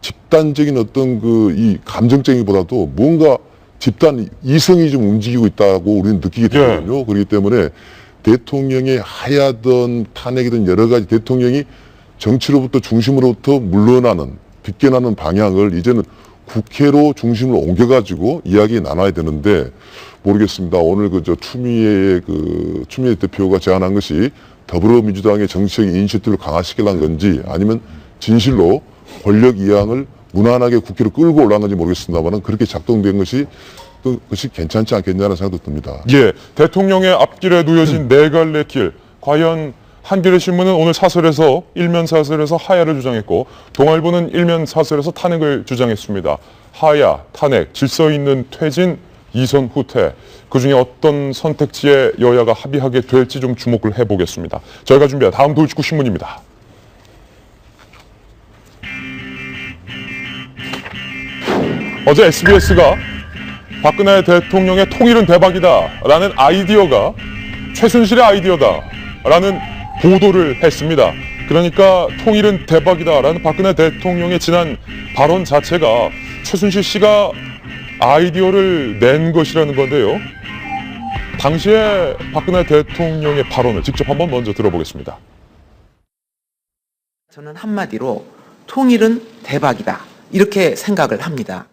집단적인 어떤 이 감정적이보다도 뭔가 집단 이성이 좀 움직이고 있다고 우리는 느끼게 되거든요. 예. 그렇기 때문에 대통령의 하야든 탄핵이든 여러 가지 대통령이 정치로부터 중심으로부터 물러나는, 빗겨나는 방향을 이제는 국회로 중심을 옮겨가지고 이야기 나눠야 되는데, 모르겠습니다. 오늘 추미애 대표가 제안한 것이 더불어민주당의 정치적인 이니셔티브를 강화시키려는 건지, 아니면 진실로 권력 이양을 무난하게 국회로 끌고 올라간 건지 모르겠습니다만, 그렇게 작동된 것이 그것이 괜찮지 않겠냐는 생각도 듭니다. 예, 대통령의 앞길에 놓여진 네 갈래 길, 과연 한겨레 신문은 오늘 사설에서 일면 사설에서 하야를 주장했고, 동아일보는 일면 사설에서 탄핵을 주장했습니다. 하야, 탄핵, 질서 있는 퇴진, 이선 후퇴. 그중에 어떤 선택지에 여야가 합의하게 될지 좀 주목을 해보겠습니다. 저희가 준비한 다음 돌직구 신문입니다. 어제 SBS가 박근혜 대통령의 통일은 대박이다 라는 아이디어가 최순실의 아이디어다 라는 보도를 했습니다. 그러니까 통일은 대박이다 라는 박근혜 대통령의 지난 발언 자체가 최순실 씨가 아이디어를 낸 것이라는 건데요. 당시에 박근혜 대통령의 발언을 직접 한번 먼저 들어보겠습니다. 저는 한마디로 통일은 대박이다 이렇게 생각을 합니다.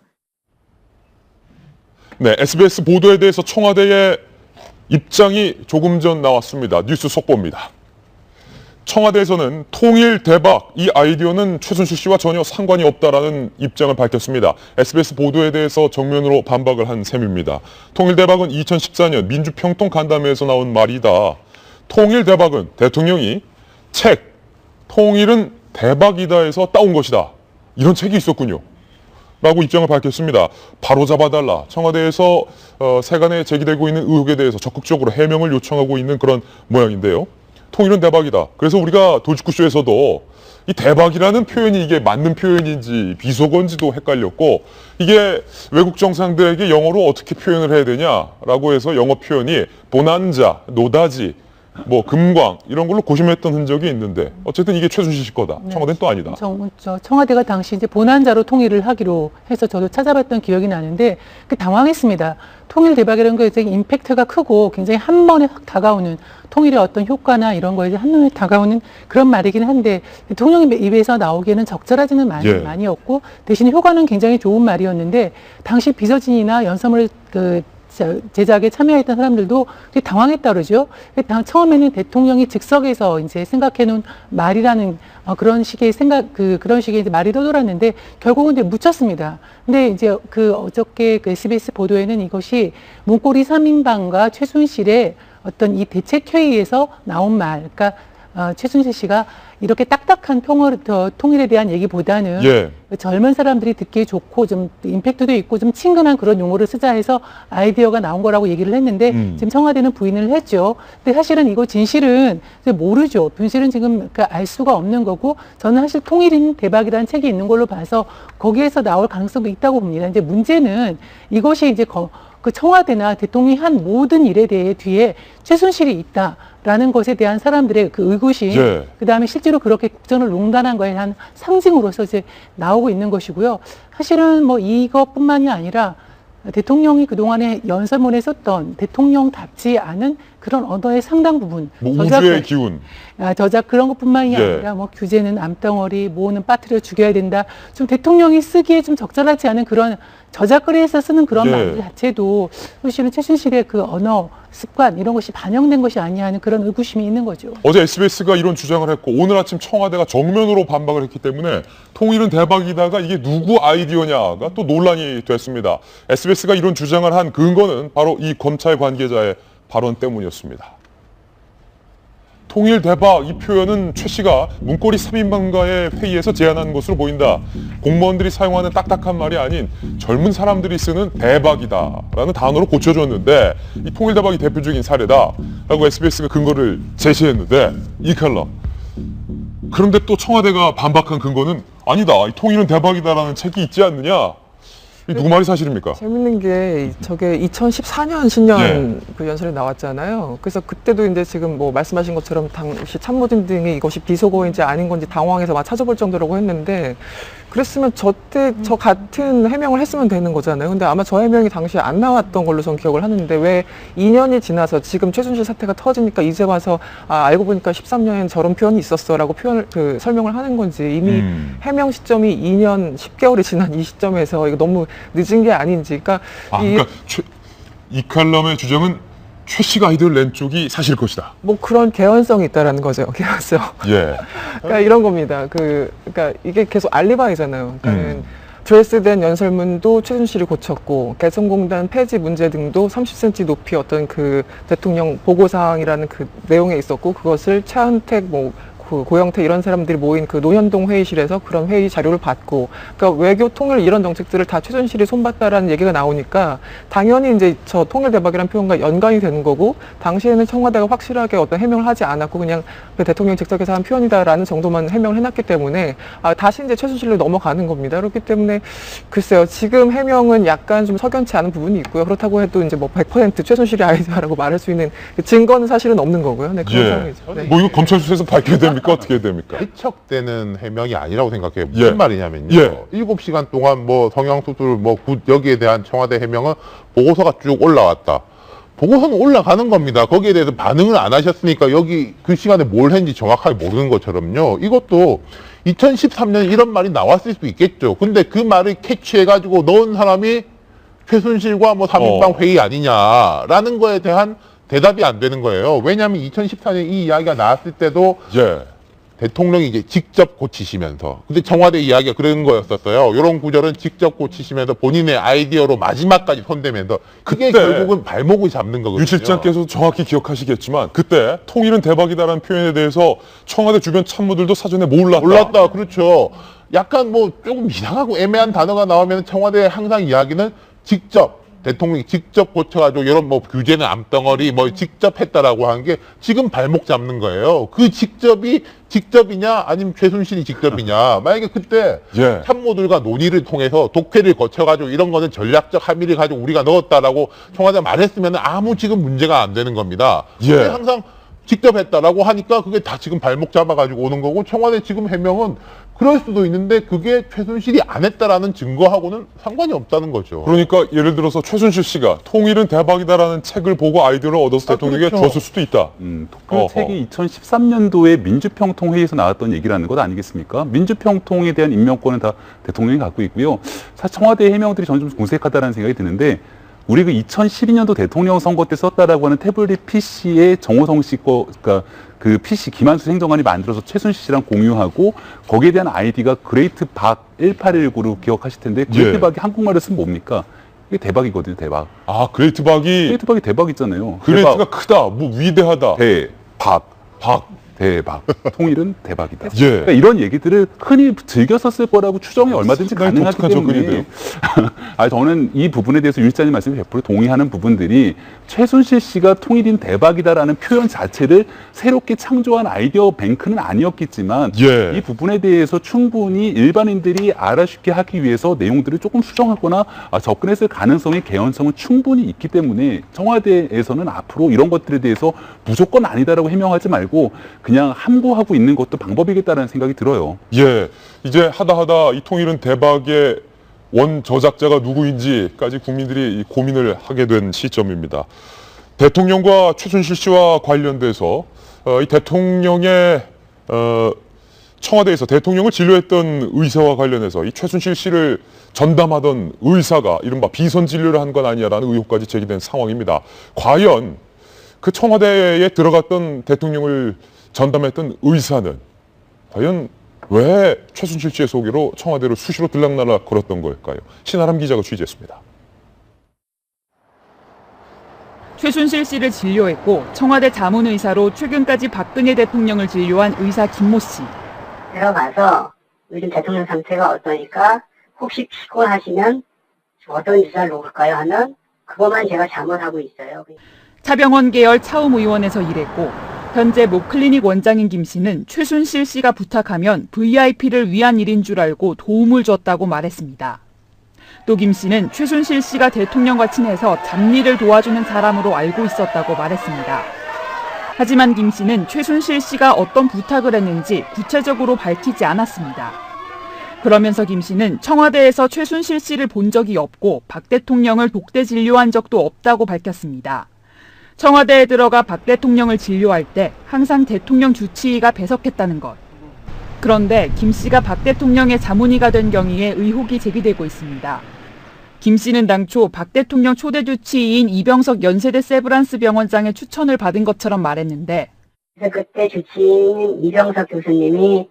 네, SBS 보도에 대해서 청와대의 입장이 조금 전 나왔습니다. 뉴스 속보입니다. 청와대에서는 통일 대박, 이 아이디어는 최순실 씨와 전혀 상관이 없다라는 입장을 밝혔습니다. SBS 보도에 대해서 정면으로 반박을 한 셈입니다. 통일 대박은 2014년 민주평통 간담회에서 나온 말이다. 통일 대박은 대통령이 책, 통일은 대박이다에서 따온 것이다. 이런 책이 있었군요. 라고 입장을 밝혔습니다. 바로 잡아달라. 청와대에서 세간에 제기되고 있는 의혹에 대해서 적극적으로 해명을 요청하고 있는 그런 모양인데요. 통일은 대박이다. 그래서 우리가 돌직구쇼에서도 이 대박이라는 표현이 이게 맞는 표현인지 비속어인지도 헷갈렸고, 이게 외국 정상들에게 영어로 어떻게 표현을 해야 되냐라고 해서 영어 표현이 보난자, 노다지, 뭐 금광 이런 걸로 고심했던 흔적이 있는데 어쨌든 이게 최순실 씨 거다. 청와대는 또 아니다. 청와대가 당시 이제 본안자로 통일을 하기로 해서 저도 찾아봤던 기억이 나는데 당황했습니다. 통일 대박이라는 거 이제 임팩트가 크고 굉장히 한 번에 확 다가오는 통일의 어떤 효과나 이런 거에 한눈에 다가오는 그런 말이긴 한데 대통령의 입에서 나오기에는 적절하지는 많이 없고 대신 효과는 굉장히 좋은 말이었는데 당시 비서진이나 연설을 제작에 참여했던 사람들도 되게 당황했다 그러죠. 처음에는 대통령이 즉석에서 이제 생각해놓은 말이라는 그런 식의 그런 식의 이제 말이 떠돌았는데 결국은 이제 묻혔습니다. 근데 이제 어저께 SBS 보도에는 이것이 문고리 3인방과 최순실의 어떤 이 대책회의에서 나온 말, 그러니까 최순실 씨가 이렇게 딱딱한 통일에 대한 얘기보다는 젊은 사람들이 듣기에 좋고 좀 임팩트도 있고 좀 친근한 그런 용어를 쓰자 해서 아이디어가 나온 거라고 얘기를 했는데 지금 청와대는 부인을 했죠. 근데 사실은 이거 진실은 모르죠. 진실은 지금 알 수가 없는 거고 저는 사실 통일인 대박이라는 책이 있는 걸로 봐서 거기에서 나올 가능성도 있다고 봅니다. 이제 문제는 이것이 이제 그 청와대나 대통령이 한 모든 일에 대해 뒤에 최순실이 있다라는 것에 대한 사람들의 그 의구심, 그다음에 실제로 그렇게 국정을 농단한 거에 한 상징으로서 이제 나오고 있는 것이고요. 사실은 뭐 이것뿐만이 아니라 대통령이 그동안에 연설문에 썼던 대통령답지 않은 그런 언어의 상당 부분, 우주의 기운, 저작 그런 것뿐만이 아니라 뭐 규제는 암덩어리, 모으는 빠뜨려 죽여야 된다. 좀 대통령이 쓰기에 좀 적절하지 않은 그런 저작거리에서 쓰는 그런 말들 자체도 사실은 최순실의 그 언어 습관 이런 것이 반영된 것이 아니냐 하는 그런 의구심이 있는 거죠. 어제 SBS가 이런 주장을 했고 오늘 아침 청와대가 정면으로 반박을 했기 때문에 통일은 대박이다가 이게 누구 아이디어냐가 또 논란이 됐습니다. SBS가 이런 주장을 한 근거는 바로 이 검찰 관계자의 발언 때문이었습니다. 통일 대박 이 표현은 최 씨가 문고리 3인방과의 회의에서 제안한 것으로 보인다. 공무원들이 사용하는 딱딱한 말이 아닌 젊은 사람들이 쓰는 대박이다라는 단어로 고쳐줬는데 이 통일 대박이 대표적인 사례다 라고 SBS가 근거를 제시했는데 이 칼럼. 그런데 또 청와대가 반박한 근거는 아니다. 이 통일은 대박이다라는 책이 있지 않느냐. 누구 말이 사실입니까? 재밌는 게 저게 2014년 신년 그 연설에 나왔잖아요. 그래서 그때도 이제 지금 뭐 말씀하신 것처럼 당시 참모진 등이 이것이 비속어인지 아닌 건지 당황해서 막 찾아볼 정도라고 했는데 그랬으면 저 같은 해명을 했으면 되는 거잖아요. 근데 아마 저 해명이 당시에 안 나왔던 걸로 전 기억을 하는데 왜 2년이 지나서 지금 최순실 사태가 터지니까 이제 와서 알고 보니까 13년엔 저런 표현이 있었어라고 설명을 하는 건지 이미 해명 시점이 2년 10개월이 지난 이 시점에서 이거 너무 늦은 게 아닌지. 그러니까 이 칼럼의 주장은 최 씨가 아이디어를 낸 쪽이 사실 것이다. 뭐 그런 개연성이 있다라는 거죠. 개연성. 그러니까 이런 겁니다. 그러니까 이게 계속 알리바이잖아요. 그러니까 드레스된 연설문도 최순실이 고쳤고 개성공단 폐지 문제 등도 30cm 높이 어떤 그 대통령 보고사항이라는 그 내용에 있었고 그것을 차은택 고영태 이런 사람들이 모인 그 노현동 회의실에서 그런 회의 자료를 받고, 그러니까 외교 통일 이런 정책들을 다 최순실이 손봤다라는 얘기가 나오니까 당연히 이제 저 통일 대박이라는 표현과 연관이 되는 거고, 당시에는 청와대가 확실하게 어떤 해명을 하지 않았고 그냥 그 대통령 직책에서 한 표현이다라는 정도만 해명을 해놨기 때문에 다시 이제 최순실로 넘어가는 겁니다. 그렇기 때문에 글쎄요, 지금 해명은 약간 좀 석연치 않은 부분이 있고요. 그렇다고 해도 이제 뭐 100% 최순실의 아이디어라고 말할 수 있는 증거는 사실은 없는 거고요. 네, 그런 상황이죠. 네. 뭐 이거 검찰 수사에서 밝혀야 됩니까? 어떻게 해야 됩니까? 해석되는 해명이 아니라고 생각해요. 무슨 말이냐면요. 7시간 동안 뭐 성형수술 여기에 대한 청와대 해명은 보고서가 쭉 올라왔다. 보고서는 올라가는 겁니다. 거기에 대해서 반응을 안 하셨으니까 여기 그 시간에 뭘 했는지 정확하게 모르는 것처럼요. 이것도 2013년에 이런 말이 나왔을 수 있겠죠. 근데 그 말을 캐치해가지고 넣은 사람이 최순실과 뭐 3인방 회의 아니냐라는 거에 대한 대답이 안 되는 거예요. 왜냐하면 2014년 이 이야기가 나왔을 때도 예. 대통령이 이제 직접 고치시면서, 근데 청와대 이야기가 그런 거였었어요. 이런 구절은 직접 고치시면서 본인의 아이디어로 마지막까지 손대면서, 그게 그때 결국은 발목을 잡는 거거든요. 유 실장께서도 정확히 기억하시겠지만 그때 통일은 대박이다라는 표현에 대해서 청와대 주변 참모들도 사전에 몰랐다. 그렇죠. 약간 뭐 조금 이상하고 애매한 단어가 나오면 청와대 항상 이야기는 직접, 대통령이 직접 고쳐가지고 이런 뭐 규제는 암덩어리 뭐 직접 했다라고 하는 게 지금 발목 잡는 거예요. 그 직접이 직접이냐 아니면 최순실이 직접이냐. 만약에 그때 예. 참모들과 논의를 통해서 독해를 거쳐가지고 이런 거는 전략적 함의를 가지고 우리가 넣었다라고 청와대 말했으면 아무 지금 문제가 안 되는 겁니다. 예. 근데 항상 직접 했다라고 하니까 그게 다 지금 발목 잡아가지고 오는 거고, 청와대 지금 해명은 그럴 수도 있는데 그게 최순실이 안 했다라는 증거하고는 상관이 없다는 거죠. 그러니까 예를 들어서 최순실 씨가 통일은 대박이다라는 책을 보고 아이디어를 얻어서 대통령에게 그렇죠. 줬을 수도 있다. 그 책이 2013년도에 민주평통회의에서 나왔던 얘기라는 것 아니겠습니까? 민주평통에 대한 임명권은 다 대통령이 갖고 있고요. 사실 청와대 해명들이 저는 좀 공색하다는 생각이 드는데, 우리 그 2012년도 대통령 선거 때 썼다라고 하는 태블릿 PC에 정호성 씨 거, 그러니까 그 PC 김한수 행정관이 만들어서 최순실 씨랑 공유하고, 거기에 대한 아이디가 그레이트 박 1819로 기억하실 텐데, 그레이트 예. 박이 한국말로 쓰면 뭡니까? 이게 대박이거든요, 대박. 아, 그레이트 박이 그레이트 박이 대박 있잖아요. 그레이트가 대박. 크다, 뭐 위대하다. 대박. 박. 대박. 통일은 대박이다. 예. 그러니까 이런 얘기들을 흔히 즐겨 썼을 거라고 추정이 얼마든지 상당히 가능하기 독특한 때문에 저는 이 부분에 대해서 유 실장님 말씀에 100% 동의하는 부분들이, 최순실 씨가 통일인 대박이다라는 표현 자체를 새롭게 창조한 아이디어 뱅크는 아니었겠지만 예. 이 부분에 대해서 충분히 일반인들이 알아쉽게 하기 위해서 내용들을 조금 수정하거나 접근했을 가능성의 개연성은 충분히 있기 때문에, 청와대에서는 앞으로 이런 것들에 대해서 무조건 아니다라고 해명하지 말고 그냥 함구하고 있는 것도 방법이겠다라는 생각이 들어요. 예. 이제 하다 이 통일은 대박의 원 저작자가 누구인지까지 국민들이 고민을 하게 된 시점입니다. 대통령과 최순실 씨와 관련돼서 이 대통령의 청와대에서 대통령을 진료했던 의사와 관련해서 이 최순실 씨를 전담하던 의사가 이른바 비선 진료를 한 건 아니냐라는 의혹까지 제기된 상황입니다. 과연 그 청와대에 들어갔던 대통령을 전담했던 의사는 과연 왜 최순실 씨의 소개로 청와대로 수시로 들락날락 걸었던 걸까요? 신아람 기자가 취재했습니다. 최순실 씨를 진료했고 청와대 자문의사로 최근까지 박근혜 대통령을 진료한 의사 김모 씨. 들어가서 요즘 대통령 상태가 어떠니까 혹시 피곤하시면 어떤 주사를 놓을까요 하면 그것만 제가 자문하고 있어요. 차병원 계열 차움 의원에서 일했고 현재 모클리닉 원장인 김 씨는 최순실 씨가 부탁하면 VIP를 위한 일인 줄 알고 도움을 줬다고 말했습니다. 또 김 씨는 최순실 씨가 대통령과 친해서 잡일을 도와주는 사람으로 알고 있었다고 말했습니다. 하지만 김 씨는 최순실 씨가 어떤 부탁을 했는지 구체적으로 밝히지 않았습니다. 그러면서 김 씨는 청와대에서 최순실 씨를 본 적이 없고 박 대통령을 독대 진료한 적도 없다고 밝혔습니다. 청와대에 들어가 박 대통령을 진료할 때 항상 대통령 주치의가 배석했다는 것. 그런데 김 씨가 박 대통령의 자문의가 된 경위에 의혹이 제기되고 있습니다. 김 씨는 당초 박 대통령 초대 주치의인 이병석 연세대 세브란스 병원장의 추천을 받은 것처럼 말했는데, 그때 주치의인 이병석 교수님이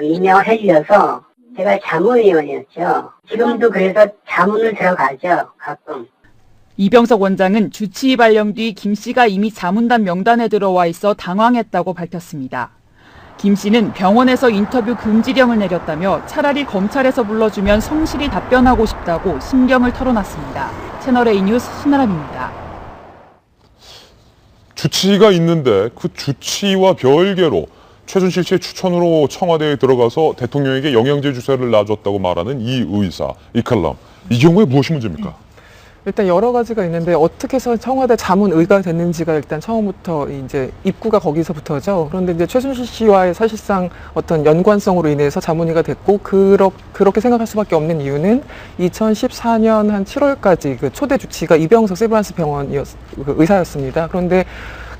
임명을 해주셔서 제가 자문위원이었죠. 지금도 그래서 자문을 들어가죠, 가끔. 이병석 원장은 주치의 발령 뒤 김 씨가 이미 자문단 명단에 들어와 있어 당황했다고 밝혔습니다. 김 씨는 병원에서 인터뷰 금지령을 내렸다며 차라리 검찰에서 불러주면 성실히 답변하고 싶다고 심경을 털어놨습니다. 채널A 뉴스 신아람입니다. 주치의가 있는데 그 주치의와 별개로 최순실 씨의 추천으로 청와대에 들어가서 대통령에게 영양제 주사를 놔줬다고 말하는 이 의사, 이 칼럼. 이 경우에 무엇이 문제입니까? 일단 여러 가지가 있는데 어떻게 해서 청와대 자문의가 됐는지가 일단 처음부터 이제 입구가 거기서부터죠. 그런데 이제 최순실 씨와의 사실상 어떤 연관성으로 인해서 자문의가 됐고, 그렇게 생각할 수밖에 없는 이유는 2014년 한 7월까지 그 초대 주치의가 이병석 세브란스 병원 의사였습니다. 그런데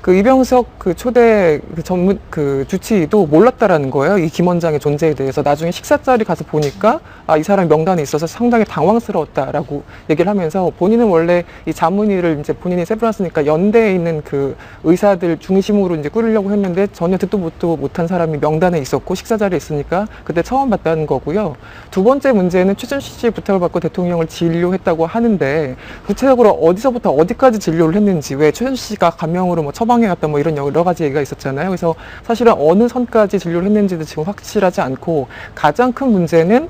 그 이병석 그 초대 그 전문 그 주치의도 몰랐다라는 거예요. 이 김 원장의 존재에 대해서. 나중에 식사 자리 가서 보니까 아, 이 사람이 명단에 있어서 상당히 당황스러웠다라고 얘기를 하면서 본인은 원래 이 자문위를 이제 본인이 세브란스니까 연대에 있는 그 의사들 중심으로 이제 꾸리려고 했는데 전혀 듣도 보도 못한 사람이 명단에 있었고 식사 자리에 있으니까 그때 처음 봤다는 거고요. 두 번째 문제는 최순실 씨의 부탁을 받고 대통령을 진료했다고 하는데 구체적으로 어디서부터 어디까지 진료를 했는지, 왜 최순실 씨가 감명으로 뭐 처방해 갔다 뭐 이런 여러 가지 얘기가 있었잖아요. 그래서 사실은 어느 선까지 진료를 했는지도 지금 확실하지 않고, 가장 큰 문제는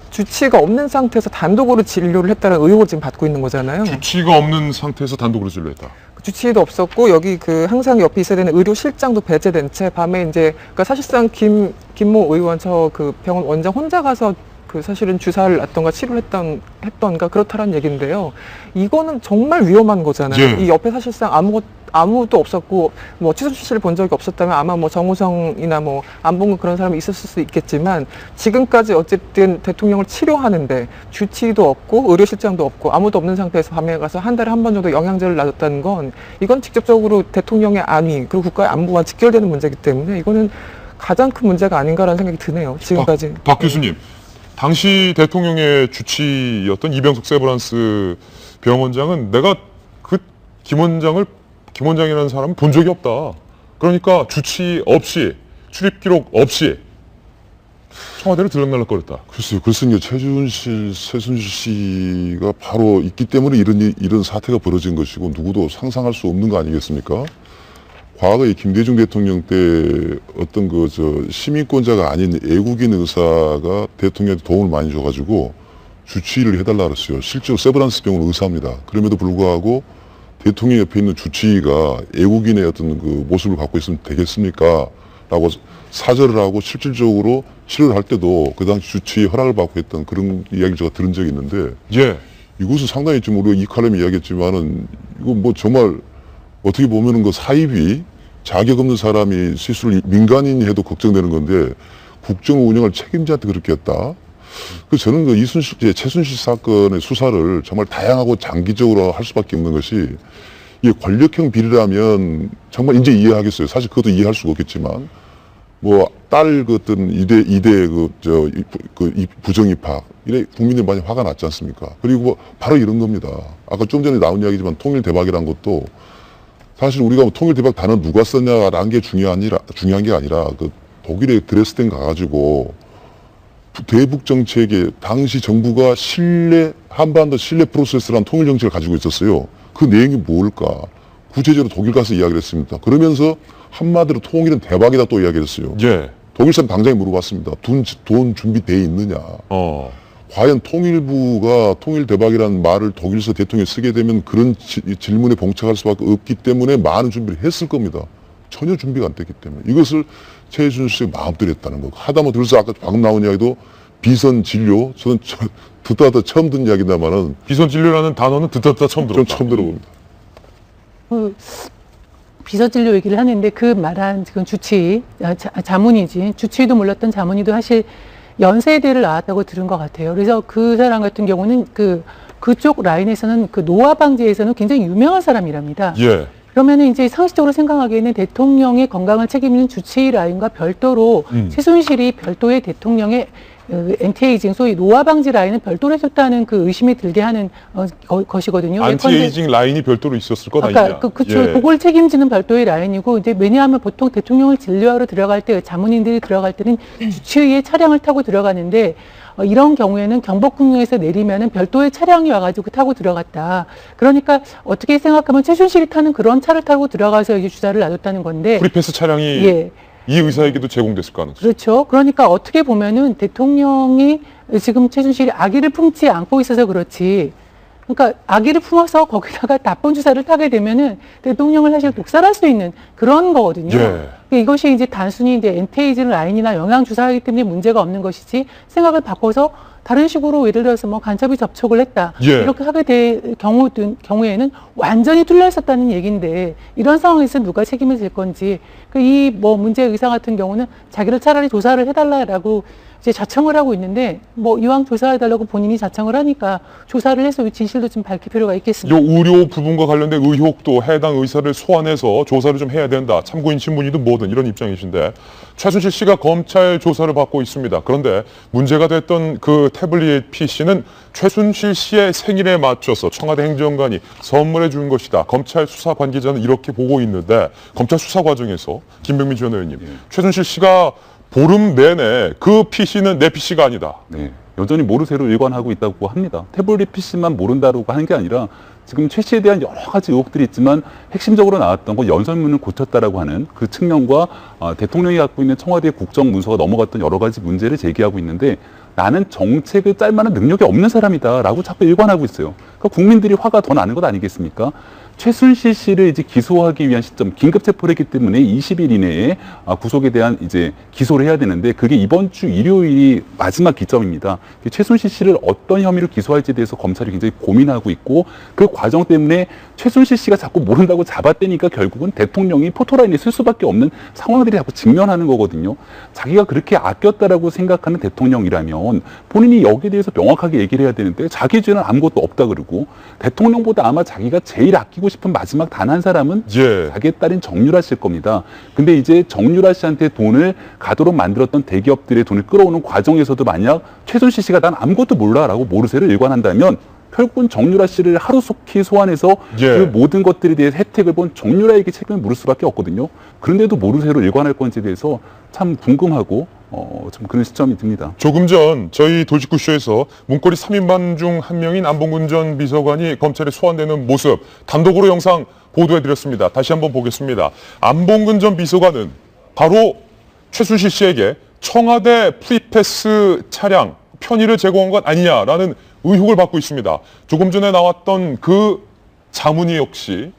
주치의가 없는 상태에서 단독으로 진료를 했다는 의혹을 지금 받고 있는 거잖아요. 주치의가 없는 상태에서 단독으로 진료했다. 주치의도 없었고 여기 그 항상 옆에 있어야 되는 의료실장도 배제된 채 밤에 이제 그러니까 사실상 김모 의원 저 그 병원 원장 혼자 가서 그 사실은 주사를 놨던가 치료를 했던가 그렇다라는 얘기인데요. 이거는 정말 위험한 거잖아요. 예. 이 옆에 사실상 아무도 없었고 뭐 최순실 씨를 본 적이 없었다면 아마 뭐 정우성이나 뭐 안 본 그런 사람이 있었을 수 있겠지만, 지금까지 어쨌든 대통령을 치료하는데 주치의도 없고 의료실장도 없고 아무도 없는 상태에서 밤에 가서 한 달에 한 번 정도 영양제를 놔줬다는 건 이건 직접적으로 대통령의 안위 그리고 국가의 안보와 직결되는 문제이기 때문에 이거는 가장 큰 문제가 아닌가라는 생각이 드네요. 지금까지. 박 교수님, 당시 대통령의 주치의였던 이병석 세브란스 병원장은 내가 그 김 원장이라는 사람은 본 적이 없다. 그러니까 주치의 없이, 출입 기록 없이 청와대를 들락날락거렸다. 글쎄요. 그래서 이제 최순실 씨가 바로 있기 때문에 이런 사태가 벌어진 것이고 누구도 상상할 수 없는 거 아니겠습니까? 과거에 김대중 대통령 때 어떤 시민권자가 아닌 애국인 의사가 대통령한테 도움을 많이 줘가지고 주치의를 해달라 그랬어요. 실제로 세브란스 병원 의사입니다. 그럼에도 불구하고 대통령 옆에 있는 주치의가 애국인의 어떤 그 모습을 갖고 있으면 되겠습니까? 라고 사절을 하고 실질적으로 치료를 할 때도 그 당시 주치의 허락을 받고 했던 그런 이야기를 제가 들은 적이 있는데, 예. 이것은 상당히 지금 우리가 이 칼럼에 이야기했지만은 이거 뭐 정말 어떻게 보면은 그 사입이 자격 없는 사람이 실수를 민간인이 해도 걱정되는 건데 국정 운영을 책임자한테 그렇게 했다. 그래서 저는 그 최순실 사건의 수사를 정말 다양하고 장기적으로 할 수밖에 없는 것이, 이게 권력형 비리라면 정말 이제 이해하겠어요. 사실 그것도 이해할 수가 없겠지만, 뭐 딸 그 어떤 이대 부정 입학 이래 국민들이 많이 화가 났지 않습니까? 그리고 바로 이런 겁니다. 아까 좀 전에 나온 이야기지만 통일 대박이란 것도 사실 우리가 뭐 통일 대박 단어 누가 썼냐라는 게 중요한 게 아니라 그 독일의 드레스덴 가가지고 대북 정책에 당시 정부가 한반도 신뢰 프로세스라는 통일 정책을 가지고 있었어요. 그 내용이 뭘까? 구체적으로 독일 가서 이야기를 했습니다. 그러면서 한마디로 통일은 대박이다 또 이야기를 했어요. 예. 독일 사람 당장에 물어봤습니다. 돈 준비돼 있느냐? 과연 통일부가 통일 대박이라는 말을 독일서 대통령이 쓰게 되면 그런 질문에 봉착할 수밖에 없기 때문에 많은 준비를 했을 겁니다. 전혀 준비가 안 됐기 때문에. 이것을 최순실 씨가 마음대로 했다는 거. 하다못해 그래서 아까 방금 나온 이야기도 비선 진료, 저는 듣다 처음 듣는 이야기다마는 비선 진료라는 단어는 듣다 처음 들었다. 전 처음 들어봅니다. 비선 진료 얘기를 하는데 그 말한 지금 주치의, 자문이지, 주치의도 몰랐던 자문의도 사실 연세대를 나왔다고 들은 것 같아요. 그래서 그 사람 같은 경우는 그쪽 라인에서는 그 노화 방지에서는 굉장히 유명한 사람이랍니다. 예. 그러면은 이제 상식적으로 생각하기에는 대통령의 건강을 책임지는 주치의 라인과 별도로 최순실이 별도의 대통령의 엔티에이징, 소위 노화 방지 라인을 별도로 해줬다는 그 의심이 들게 하는 것이거든요. 안티에이징 라인이 별도로 있었을 것 아니냐. 그렇죠. 예. 그걸 책임지는 별도의 라인이고, 이제 왜냐하면 보통 대통령을 진료하러 들어갈 때, 자문인들이 들어갈 때는 주치의의 차량을 타고 들어가는데, 이런 경우에는 경복궁역에서 내리면은 별도의 차량이 와가지고 타고 들어갔다. 그러니까 어떻게 생각하면 최순실이 타는 그런 차를 타고 들어가서 이제 주사를 놔줬다는 건데. 프리패스 차량이 예. 이 의사에게도 제공됐을 가능성. 그렇죠. 그러니까 어떻게 보면은 대통령이 지금 최순실이 아기를 품지 않고 있어서 그렇지. 그러니까 아기를 품어서 거기다가 나쁜 주사를 타게 되면은 대통령을 사실 독살할 수 있는 그런 거거든요. 예. 그러니까 이것이 이제 단순히 이제 엔테이징 라인이나 영양 주사이기 때문에 문제가 없는 것이지, 생각을 바꿔서 다른 식으로 예를 들어서 뭐 간첩이 접촉을 했다. 예. 이렇게 하게 될 경우에는 완전히 뚫려 있었다는 얘기인데, 이런 상황에서 누가 책임을 질 건지, 이 뭐 문제 의사 같은 경우는 자기를 차라리 조사를 해달라라고 이제 자청을 하고 있는데 뭐 이왕 조사해달라고 본인이 자청을 하니까 조사를 해서 이 진실도 좀 밝힐 필요가 있겠습니다. 요 의료 부분과 관련된 의혹도 해당 의사를 소환해서 조사를 좀 해야 된다. 참고인 신문이든 뭐든 이런 입장이신데 최순실 씨가 검찰 조사를 받고 있습니다. 그런데 문제가 됐던 그 태블릿 PC는 최순실 씨의 생일에 맞춰서 청와대 행정관이 선물해 준 것이다. 검찰 수사 관계자는 이렇게 보고 있는데 검찰 수사 과정에서 김병민 전 의원님, 최순실 씨가 보름 내내 그 PC는 내 PC가 아니다. 네, 여전히 모르쇠로 일관하고 있다고 합니다. 태블릿 PC만 모른다고 하는 게 아니라 지금 최 씨에 대한 여러 가지 의혹들이 있지만 핵심적으로 나왔던 건 연설문을 고쳤다라고 하는 그 측면과 대통령이 갖고 있는 청와대 국정문서가 넘어갔던 여러 가지 문제를 제기하고 있는데 나는 정책을 짤 만한 능력이 없는 사람이다라고 자꾸 일관하고 있어요. 그러니까 국민들이 화가 더 나는 것 아니겠습니까? 최순실 씨를 이제 기소하기 위한 시점, 긴급 체포를 했기 때문에 20일 이내에 구속에 대한 이제 기소를 해야 되는데 그게 이번 주 일요일이 마지막 기점입니다. 최순실 씨를 어떤 혐의로 기소할지에 대해서 검찰이 굉장히 고민하고 있고 그 과정 때문에 최순실 씨가 자꾸 모른다고 잡아떼니까 결국은 대통령이 포토라인에 쓸 수밖에 없는 상황들이 자꾸 직면하는 거거든요. 자기가 그렇게 아꼈다라고 생각하는 대통령이라면 본인이 여기에 대해서 명확하게 얘기를 해야 되는데 자기 죄는 아무것도 없다 그러고 대통령보다 아마 자기가 제일 아끼고 싶은 마지막 단 한 사람은 자기의 딸인 정유라 씨일 겁니다. 근데 이제 정유라 씨한테 돈을 가도록 만들었던 대기업들의 돈을 끌어오는 과정에서도 만약 최순실 씨가 난 아무것도 몰라라고 모르쇠를 일관한다면 결국은 정유라 씨를 하루속히 소환해서 그 모든 것들에 대해 혜택을 본 정유라에게 책임을 물을 수밖에 없거든요. 그런데도 모르쇠로 일관할 건지에 대해서 참 궁금하고 좀 그런 시점이 듭니다. 조금 전 저희 돌직구쇼에서 문고리 3인방 중 한 명인 안봉근 전 비서관이 검찰에 소환되는 모습 단독으로 영상 보도해드렸습니다. 다시 한번 보겠습니다. 안봉근 전 비서관은 바로 최순실 씨에게 청와대 프리패스 차량 편의를 제공한 것 아니냐라는 의혹을 받고 있습니다. 조금 전에 나왔던 그 자문이 역시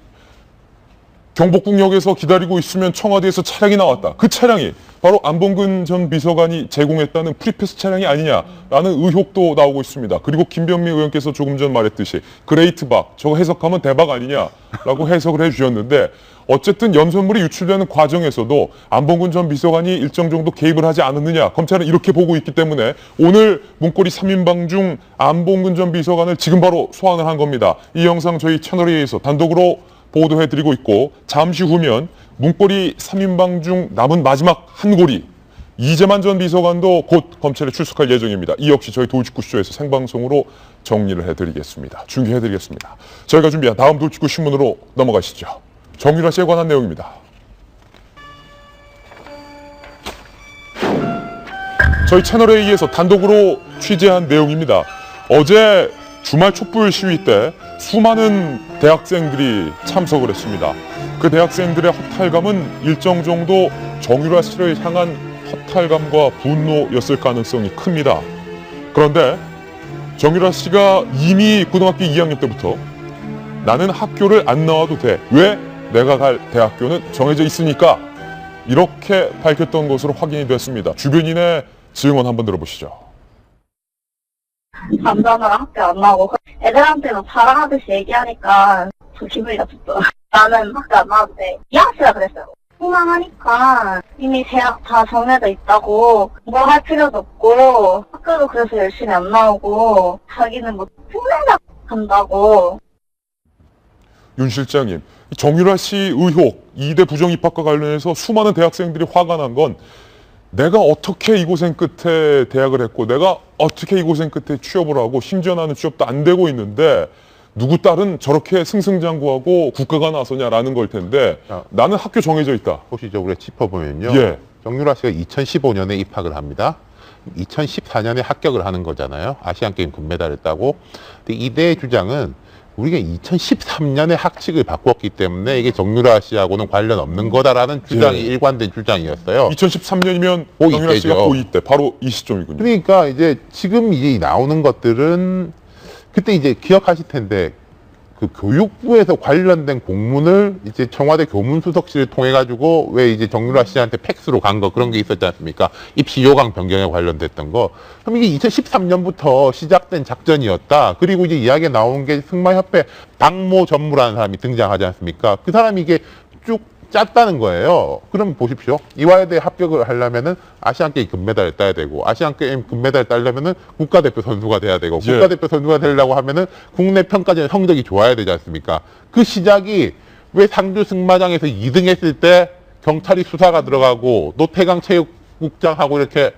경복궁역에서 기다리고 있으면 청와대에서 차량이 나왔다. 그 차량이 바로 안봉근 전 비서관이 제공했다는 프리패스 차량이 아니냐라는 의혹도 나오고 있습니다. 그리고 김병민 의원께서 조금 전 말했듯이 그레이트박, 저거 해석하면 대박 아니냐라고 해석을 해주셨는데 어쨌든 연설물이 유출되는 과정에서도 안봉근 전 비서관이 일정 정도 개입을 하지 않았느냐 검찰은 이렇게 보고 있기 때문에 오늘 문고리 3인방 중 안봉근 전 비서관을 지금 바로 소환을 한 겁니다. 이 영상 저희 채널A에서 단독으로 보도해드리고 있고 잠시 후면 문고리 3인방 중 남은 마지막 한 고리 이재만 전 비서관도 곧 검찰에 출석할 예정입니다. 이 역시 저희 돌직구쇼에서 생방송으로 정리를 해드리겠습니다. 중계해드리겠습니다. 저희가 준비한 다음 돌직구 신문으로 넘어가시죠. 정유라 씨에 관한 내용입니다. 저희 채널A에서 단독으로 취재한 내용입니다. 어제 주말 촛불 시위 때 수많은 대학생들이 참석을 했습니다. 그 대학생들의 허탈감은 일정 정도 정유라 씨를 향한 허탈감과 분노였을 가능성이 큽니다. 그런데 정유라 씨가 이미 고등학교 2학년 때부터 나는 학교를 안 나와도 돼. 왜? 내가 갈 대학교는 정해져 있으니까. 이렇게 밝혔던 것으로 확인이 됐습니다. 주변인의 증언 한번 들어보시죠. 남자는 학교 안 나오고 애들한테 막 자랑하듯이 얘기하니까 좀 기분이 나빴어. 나는 학교 안 나와도 돼. 이학씨가 그랬어요. 폭망하니까 이미 대학 다 정해져 있다고 뭐 할 필요도 없고 학교도 그래서 열심히 안 나오고 자기는 뭐 특례자 한다고. 윤 실장님, 정유라 씨 의혹 2대 부정 입학과 관련해서 수많은 대학생들이 화가 난 건 내가 어떻게 이 고생 끝에 대학을 했고 내가 어떻게 이 고생 끝에 취업을 하고 심지어 나는 취업도 안 되고 있는데 누구 딸은 저렇게 승승장구하고 국가가 나서냐라는 걸 텐데 나는 학교 정해져 있다. 혹시 우리가 짚어보면요. 정유라 씨가 2015년에 입학을 합니다. 2014년에 합격을 하는 거잖아요. 아시안게임 금메달을 따고. 근데 이대의 주장은 우리가 2013년에 학칙을 바꿨기 때문에 이게 정유라 씨하고는 관련 없는 거다라는 주장이 일관된 주장이었어요. 2013년이면 정유라 씨가 고2 때 바로 이 시점이군요. 그러니까 이제 지금 이제 나오는 것들은 그때 이제 기억하실 텐데 그 교육부에서 관련된 공문을 이제 청와대 교문수석실을 통해 가지고 왜 이제 정유라 씨한테 팩스로 간 거 그런 게 있었지 않습니까? 입시 요강 변경에 관련됐던 거. 그럼 이게 2013년부터 시작된 작전이었다. 그리고 이제 이야기에 나온 게 승마협회 박모 전무라는 사람이 등장하지 않습니까? 그 사람이 이게 쭉 짰다는 거예요. 그럼 보십시오. 이화여대에 합격을 하려면은 아시안게임 금메달을 따야 되고, 아시안게임 금메달을 따려면은 국가대표 선수가 돼야 되고, 예. 국가대표 선수가 되려고 하면은 국내 평가전 성적이 좋아야 되지 않습니까? 그 시작이 왜 상주 승마장에서 2등 했을 때 경찰이 수사가 들어가고 노태강 체육국장하고 이렇게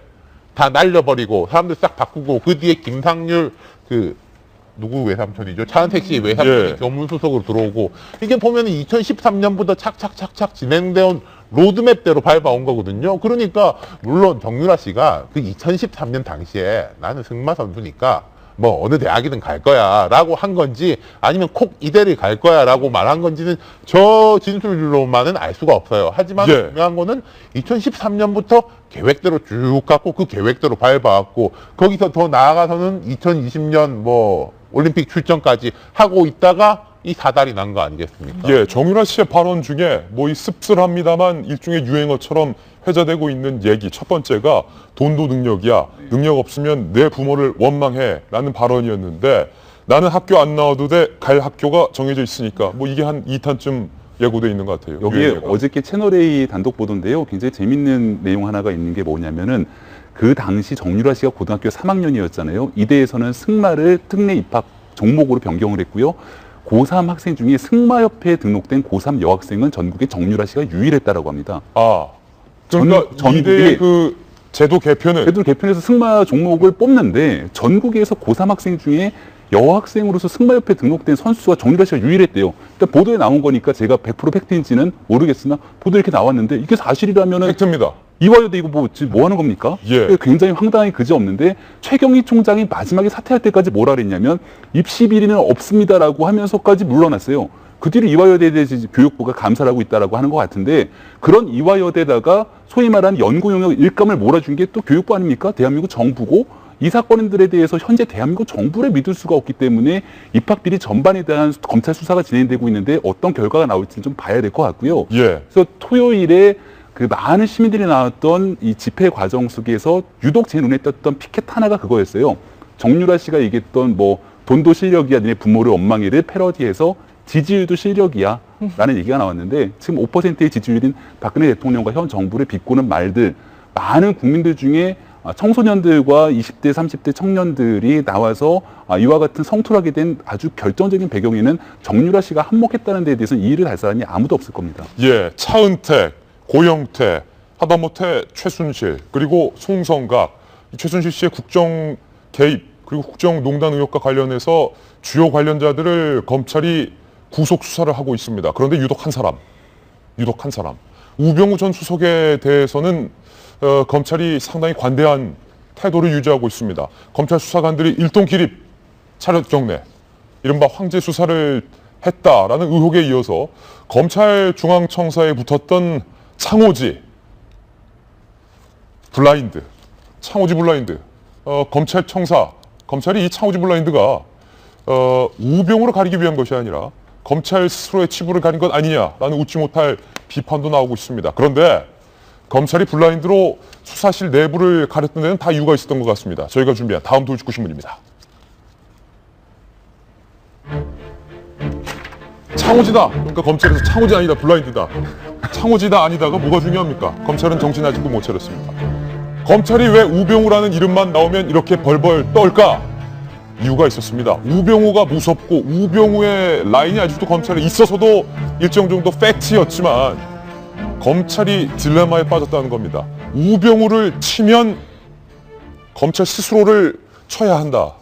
다 날려버리고 사람들 싹 바꾸고 그 뒤에 김상률 누구 외삼촌이죠? 차은택 씨 외삼촌이 예. 교문수석으로 들어오고 이게 보면 2013년부터 착착착착 진행되어 로드맵대로 밟아온 거거든요. 그러니까 물론 정유라 씨가 그 2013년 당시에 나는 승마 선수니까 뭐 어느 대학이든 갈 거야 라고 한 건지 아니면 콕 이대를 갈 거야 라고 말한 건지는 저 진술로만은 알 수가 없어요. 하지만 예. 중요한 거는 2013년부터 계획대로 쭉 갔고 그 계획대로 밟아왔고 거기서 더 나아가서는 2020년 뭐 올림픽 출전까지 하고 있다가 이 사달이 난 거 아니겠습니까? 예, 정유라 씨의 발언 중에 뭐 이 씁쓸합니다만 일종의 유행어처럼 회자되고 있는 얘기 첫 번째가 돈도 능력이야. 능력 없으면 내 부모를 원망해 라는 발언이었는데 나는 학교 안 나와도 돼. 갈 학교가 정해져 있으니까 뭐 이게 한 2탄쯤 예고돼 있는 것 같아요. 여기에 유행어가. 어저께 채널A 단독 보도인데요. 굉장히 재밌는 내용 하나가 있는 게 뭐냐면은 그 당시 정유라 씨가 고등학교 3학년이었잖아요. 이대에서는 승마를 특례 입학 종목으로 변경을 했고요. 고3 학생 중에 승마협회에 등록된 고3 여학생은 전국에 정유라 씨가 유일했다라고 합니다. 아, 그러니까 이대의 그 제도 개편을 제도 개편해서 승마 종목을 뽑는데 전국에서 고3 학생 중에 여학생으로서 승마협회에 등록된 선수가 정유라 씨가 유일했대요. 일단 보도에 나온 거니까 제가 100% 팩트인지는 모르겠으나 보도에 이렇게 나왔는데 이게 사실이라면은 팩트입니다. 이화여대 이거 뭐 하는 겁니까? 예. 굉장히 황당하게 그지없는데 최경희 총장이 마지막에 사퇴할 때까지 뭐라 그랬냐면 입시 비리는 없습니다라고 하면서까지 물러났어요. 그 뒤로 이화여대에 대해서 교육부가 감사를 하고 있다라고 하는 것 같은데 그런 이화여대에다가 소위 말하는 연구 용역 일감을 몰아준 게 또 교육부 아닙니까? 대한민국 정부고 이 사건들에 대해서 현재 대한민국 정부를 믿을 수가 없기 때문에 입학 비리 전반에 대한 검찰 수사가 진행되고 있는데 어떤 결과가 나올지는 좀 봐야 될 것 같고요. 예. 그래서 토요일에 그 많은 시민들이 나왔던 이 집회 과정 속에서 유독 제 눈에 띄었던 피켓 하나가 그거였어요. 정유라 씨가 얘기했던 뭐 돈도 실력이야, 니네 부모를 원망해를 패러디해서 지지율도 실력이야 라는 얘기가 나왔는데 지금 5%의 지지율인 박근혜 대통령과 현 정부를 비꼬는 말들 많은 국민들 중에 청소년들과 20대, 30대 청년들이 나와서 이와 같은 성토하게 된 아주 결정적인 배경에는 정유라 씨가 한몫했다는 데에 대해서는 이의를 할 사람이 아무도 없을 겁니다. 예, 차은택, 고영태, 하다못해 최순실, 그리고 송성각, 최순실 씨의 국정 개입, 그리고 국정농단 의혹과 관련해서 주요 관련자들을 검찰이 구속 수사를 하고 있습니다. 그런데 유독 한 사람, 우병우 전 수석에 대해서는 검찰이 상당히 관대한 태도를 유지하고 있습니다. 검찰 수사관들이 일동 기립, 차렷 경례, 이른바 황제 수사를 했다라는 의혹에 이어서 검찰중앙청사에 붙었던 창호지 블라인드, 검찰이 이 창호지 블라인드가 우병우를 가리기 위한 것이 아니라 검찰 스스로의 치부를 가린 것 아니냐라는 웃지 못할 비판도 나오고 있습니다. 그런데 검찰이 블라인드로 수사실 내부를 가렸던 데는 다 이유가 있었던 것 같습니다. 저희가 준비한 다음 돌직구 신문입니다. 창호지다. 그러니까 검찰에서 창호지 아니다, 블라인드다. 창호지다 아니다가 뭐가 중요합니까? 검찰은 정신 아직도 못 차렸습니다. 검찰이 왜 우병우라는 이름만 나오면 이렇게 벌벌 떨까? 이유가 있었습니다. 우병우가 무섭고 우병우의 라인이 아직도 검찰에 있어서도 일정 정도 팩트였지만 검찰이 딜레마에 빠졌다는 겁니다. 우병우를 치면 검찰 스스로를 쳐야 한다.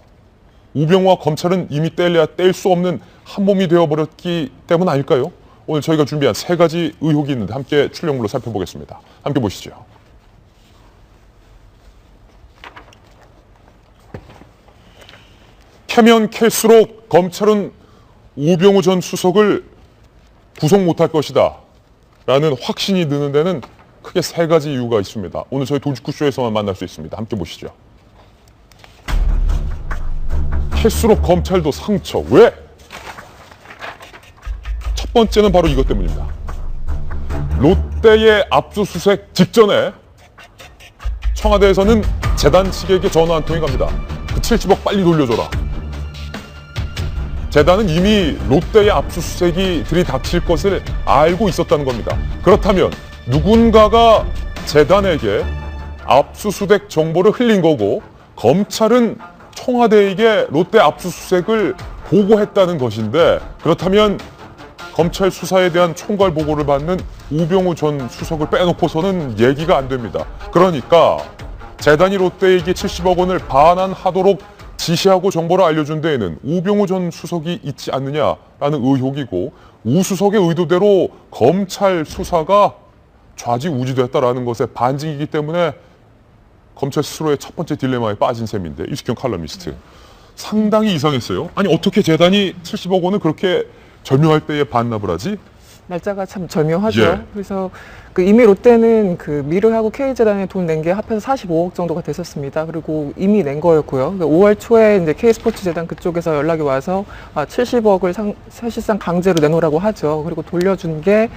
우병우와 검찰은 이미 뗄래야 뗄 수 없는 한 몸이 되어버렸기 때문 아닐까요? 오늘 저희가 준비한 3가지 의혹이 있는데 함께 출력물로 살펴보겠습니다. 함께 보시죠. 캐면 캘수록 검찰은 우병우 전 수석을 구속 못할 것이다 라는 확신이 드는 데는 크게 3가지 이유가 있습니다. 오늘 저희 돌직구쇼에서만 만날 수 있습니다. 함께 보시죠. 캘수록 검찰도 상처. 왜? 첫 번째는 바로 이것 때문입니다. 롯데의 압수수색 직전에 청와대에서는 재단 측에게 전화 한 통이 갑니다. 그 70억 빨리 돌려줘라. 재단은 이미 롯데의 압수수색이 들이닥칠 것을 알고 있었다는 겁니다. 그렇다면 누군가가 재단에게 압수수색 정보를 흘린 거고 검찰은 청와대에게 롯데 압수수색을 보고했다는 것인데, 그렇다면 검찰 수사에 대한 총괄 보고를 받는 우병우 전 수석을 빼놓고서는 얘기가 안 됩니다. 그러니까 재단이 롯데에게 70억 원을 반환하도록 지시하고 정보를 알려준 데에는 우병우 전 수석이 있지 않느냐라는 의혹이고, 우 수석의 의도대로 검찰 수사가 좌지우지됐다라는 것에 반증이기 때문에 검찰 스스로의 첫 번째 딜레마에 빠진 셈인데, 이수경 칼럼니스트. 상당히 이상했어요. 아니 어떻게 재단이 70억 원을 그렇게 절묘할 때에 반납을 하지? 날짜가 참 절묘하죠. 예. 그래서 이미 롯데는 미르하고 K재단에 돈 낸 게 합해서 45억 정도가 됐었습니다. 그리고 이미 낸 거였고요. 5월 초에 이제 K스포츠재단 그쪽에서 연락이 와서 70억을 사실상 강제로 내놓으라고 하죠. 그리고 돌려준 게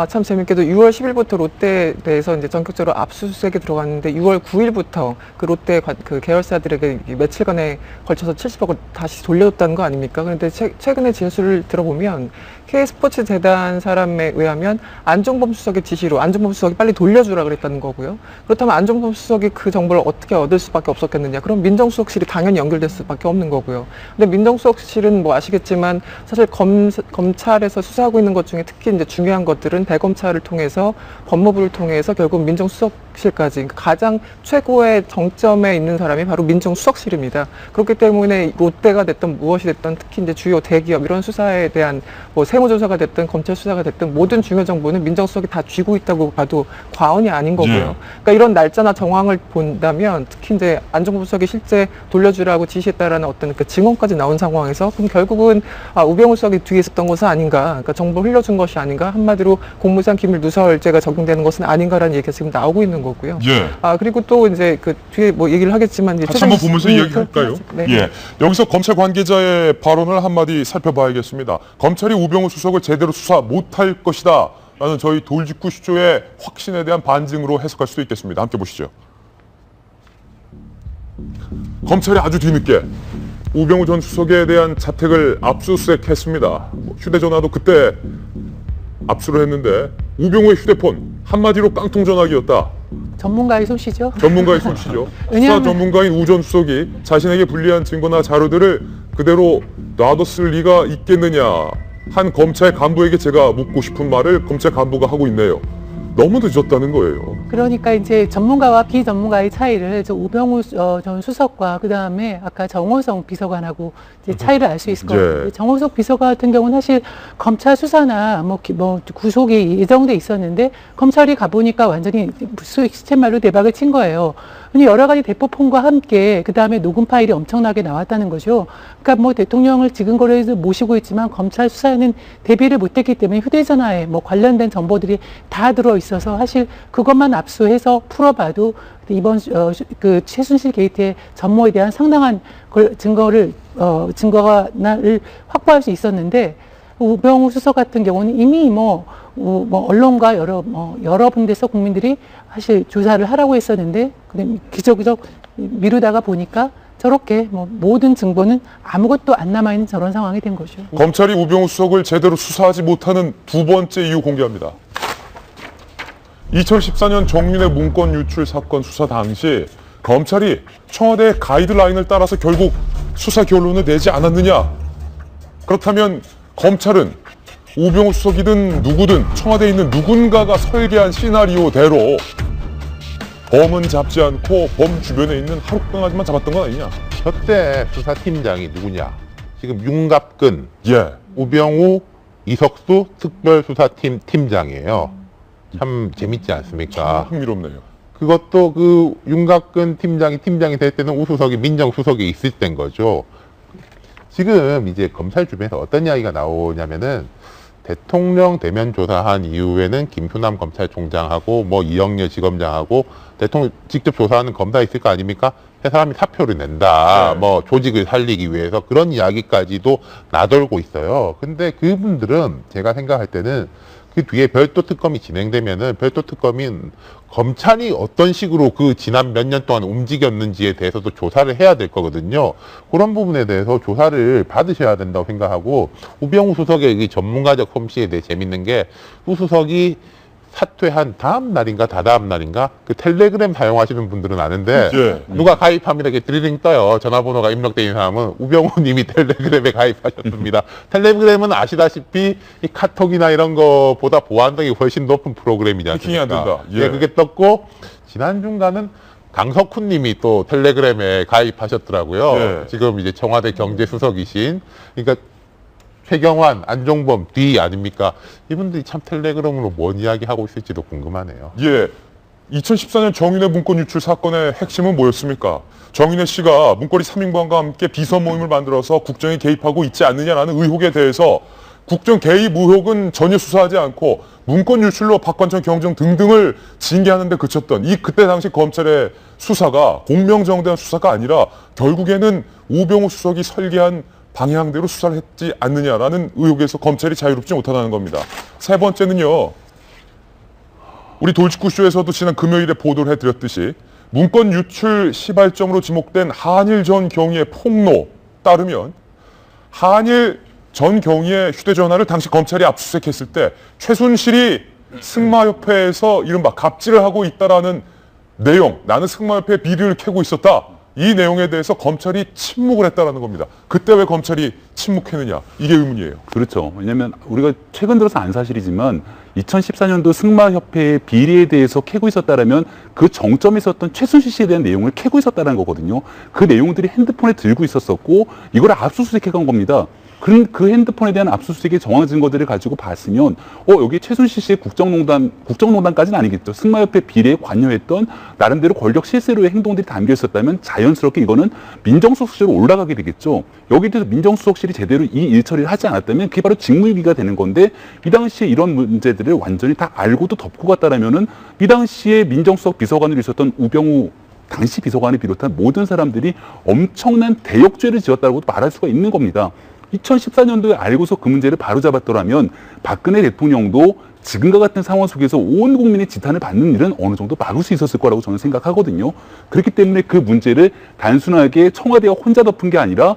참 재밌게도 6월 10일부터 롯데에 대해서 이제 전격적으로 압수수색에 들어갔는데 6월 9일부터 롯데 계열사들에게 며칠간에 걸쳐서 70억을 다시 돌려줬다는 거 아닙니까? 그런데 최근에 진술을 들어보면 K스포츠재단 사람에 의하면 안종범 수석의 지시로 안종범 수석이 빨리 돌려주라 그랬다는 거고요. 그렇다면 안종범 수석이 그 정보를 어떻게 얻을 수밖에 없었겠느냐. 그럼 민정수석실이 당연히 연결될 수밖에 없는 거고요. 근데 민정수석실은 뭐 아시겠지만 사실 검찰에서 수사하고 있는 것 중에 특히 이제 중요한 것들은 대검찰을 통해서 법무부를 통해서 결국 민정수석실까지 가장 최고의 정점에 있는 사람이 바로 민정수석실입니다. 그렇기 때문에 롯데가 됐든 무엇이 됐든 특히 이제 주요 대기업 이런 수사에 대한 뭐 세무조사가 됐든 검찰 수사가 됐든 모든 중요 정보는 민정수석이 다 쥐고 있다고 봐도 과언이 아닌 거고요. 예. 그러니까 이런 날짜나 정황을 본다면 특히 이제 안종범 수석이 실제 돌려주라고 지시했다라는 어떤 증언까지 나온 상황에서 그럼 결국은 우병우 수석이 뒤에 있었던 것은 아닌가, 그러니까 정보를 흘려준 것이 아닌가, 한마디로 공무상 기밀 누설죄가 적용되는 것은 아닌가라는 얘기가 지금 나오고 있는 거고요. 예. 그리고 또 이제 뒤에 뭐 얘기를 하겠지만 같이 한번 보면서 이야기할까요? 네. 예. 여기서 검찰 관계자의 발언을 한마디 살펴봐야겠습니다. 검찰이 우병우 수석을 제대로 수사 못할 것이다 라는 저희 돌직구 시조의 확신에 대한 반증으로 해석할 수도 있겠습니다. 함께 보시죠. 검찰이 아주 뒤늦게 우병우 전 수석에 대한 자택을 압수수색했습니다. 휴대전화도 그때 압수를 했는데 우병우의 휴대폰 한마디로 깡통전화기였다. 전문가의 솜씨죠. 전문가의 솜씨죠. 수사 왜냐하면 전문가인 우 전 수석이 자신에게 불리한 증거나 자료들을 그대로 놔뒀을 리가 있겠느냐 한 검찰 간부에게 제가 묻고 싶은 말을 검찰 간부가 하고 있네요. 너무 늦었다는 거예요. 그러니까 이제 전문가와 비전문가의 차이를 우병우 전 수석과 그 다음에 아까 정호성 비서관하고 이제 차이를 알 수 있을 것 같아요. 예. 정호성 비서관 같은 경우는 사실 검찰 수사나 뭐 구속이 예정돼 있었는데 검찰이 가보니까 완전히 시쳇말로 대박을 친 거예요. 여러 가지 대포폰과 함께 그 다음에 녹음 파일이 엄청나게 나왔다는 거죠. 그러니까 뭐 대통령을 지금 거래에서 모시고 있지만 검찰 수사에는 대비를 못했기 때문에 휴대전화에 뭐 관련된 정보들이 다 들어 있어서 사실 그것만 압수해서 풀어봐도 이번 최순실 게이트의 전모에 대한 상당한 증거를 확보할 수 있었는데 우병우 수석 같은 경우는 이미 언론과 여러 군데서 국민들이 사실 조사를 하라고 했었는데 기적적 미루다가 보니까 저렇게 모든 증거는 아무것도 안 남아있는 저런 상황이 된 거죠. 검찰이 우병우 수석을 제대로 수사하지 못하는 두 번째 이유 공개합니다. 2014년 정윤회 문건 유출 사건 수사 당시 검찰이 청와대의 가이드라인을 따라서 결국 수사 결론을 내지 않았느냐. 그렇다면 검찰은 우병우 수석이든 누구든 청와대에 있는 누군가가 설계한 시나리오대로 범은 잡지 않고 범 주변에 있는 하룻강아지만 잡았던 건 아니냐. 저때 수사팀장이 누구냐. 지금 윤갑근, 예. 우병우, 이석수 특별수사팀 팀장이에요. 참 재밌지 않습니까? 참 흥미롭네요. 그것도 윤갑근 팀장이 될 때는 우 수석이 민정수석이 있을 때인 거죠. 지금 이제 검찰 주변에서 어떤 이야기가 나오냐면은 대통령 대면 조사한 이후에는 김수남 검찰총장하고 이영렬 지검장하고 대통령 직접 조사하는 검사 있을 거 아닙니까? 세 사람이 사표를 낸다. 네. 조직을 살리기 위해서 그런 이야기까지도 나돌고 있어요. 근데 그분들은 제가 생각할 때는 그 뒤에 별도 특검이 진행되면은 별도 특검인 검찰이 어떤 식으로 그 지난 몇 년 동안 움직였는지에 대해서도 조사를 해야 될 거거든요. 그런 부분에 대해서 조사를 받으셔야 된다고 생각하고, 우병우 수석의 이 전문가적 솜씨에 대해 재밌는 게, 우 수석이 사퇴한 다음 날인가 다다음 날인가 그 텔레그램 사용하시는 분들은 아는데 예. 누가 가입하면 이렇게 드리링 떠요. 전화번호가 입력되어 있는 사람은 우병우 님이 텔레그램에 가입하셨습니다. 텔레그램은 아시다시피 이 카톡이나 이런 거보다 보안성이 훨씬 높은 프로그램이지 않습니까? 해킹이 안 된다. 예. 네, 그게 떴고, 지난 중간은 강석훈 님이 또 텔레그램에 가입하셨더라고요. 예. 지금 이제 청와대 경제수석이신, 그러니까 최경환, 안종범 뒤 아닙니까? 이분들이 참 텔레그램으로 뭔 이야기하고 있을지도 궁금하네요. 예. 2014년 정윤회 문건 유출 사건의 핵심은 뭐였습니까? 정윤회 씨가 문고리 3인방과 함께 비선 모임을 만들어서 국정에 개입하고 있지 않느냐라는 의혹에 대해서 국정 개입 의혹은 전혀 수사하지 않고 문건 유출로 박관천 경정 등등을 징계하는 데 그쳤던 이 그때 당시 검찰의 수사가 공명정대한 수사가 아니라 결국에는 우병우 수석이 설계한 방향대로 수사를 했지 않느냐라는 의혹에서 검찰이 자유롭지 못하다는 겁니다. 세 번째는요. 우리 돌직구쇼에서도 지난 금요일에 보도를 해드렸듯이 문건 유출 시발점으로 지목된 한일 전 경위의 폭로 따르면 한일 전 경위의 휴대전화를 당시 검찰이 압수수색했을 때 최순실이 승마협회에서 이른바 갑질을 하고 있다라는 내용, 나는 승마협회 비리를 캐고 있었다. 이 내용에 대해서 검찰이 침묵을 했다는 겁니다. 그때 왜 검찰이 침묵했느냐? 이게 의문이에요. 그렇죠. 왜냐하면 우리가 최근 들어서 안 사실이지만 2014년도 승마협회의 비리에 대해서 캐고 있었다라면 그 정점에 있었던 최순실 씨에 대한 내용을 캐고 있었다는 거거든요. 그 내용들이 핸드폰에 들고 있었었고 이걸 압수수색해 간 겁니다. 그 핸드폰에 대한 압수수색의 정황 증거들을 가지고 봤으면 여기 최순실 씨의 국정농단까지는 아니겠죠. 승마협회 비리에 관여했던 나름대로 권력 실세로의 행동들이 담겨 있었다면 자연스럽게 이거는 민정수석실로 올라가게 되겠죠. 여기에 대해서 민정수석실이 제대로 이 일처리를 하지 않았다면 그게 바로 직무유기가 되는 건데 이 당시에 이런 문제들을 완전히 다 알고도 덮고 갔다라면은 이 당시에 민정수석 비서관으로 있었던 우병우 당시 비서관을 비롯한 모든 사람들이 엄청난 대역죄를 지었다고도 말할 수가 있는 겁니다. 2014년도에 알고서 그 문제를 바로잡았더라면 박근혜 대통령도 지금과 같은 상황 속에서 온 국민의 지탄을 받는 일은 어느 정도 막을 수 있었을 거라고 저는 생각하거든요. 그렇기 때문에 그 문제를 단순하게 청와대가 혼자 덮은 게 아니라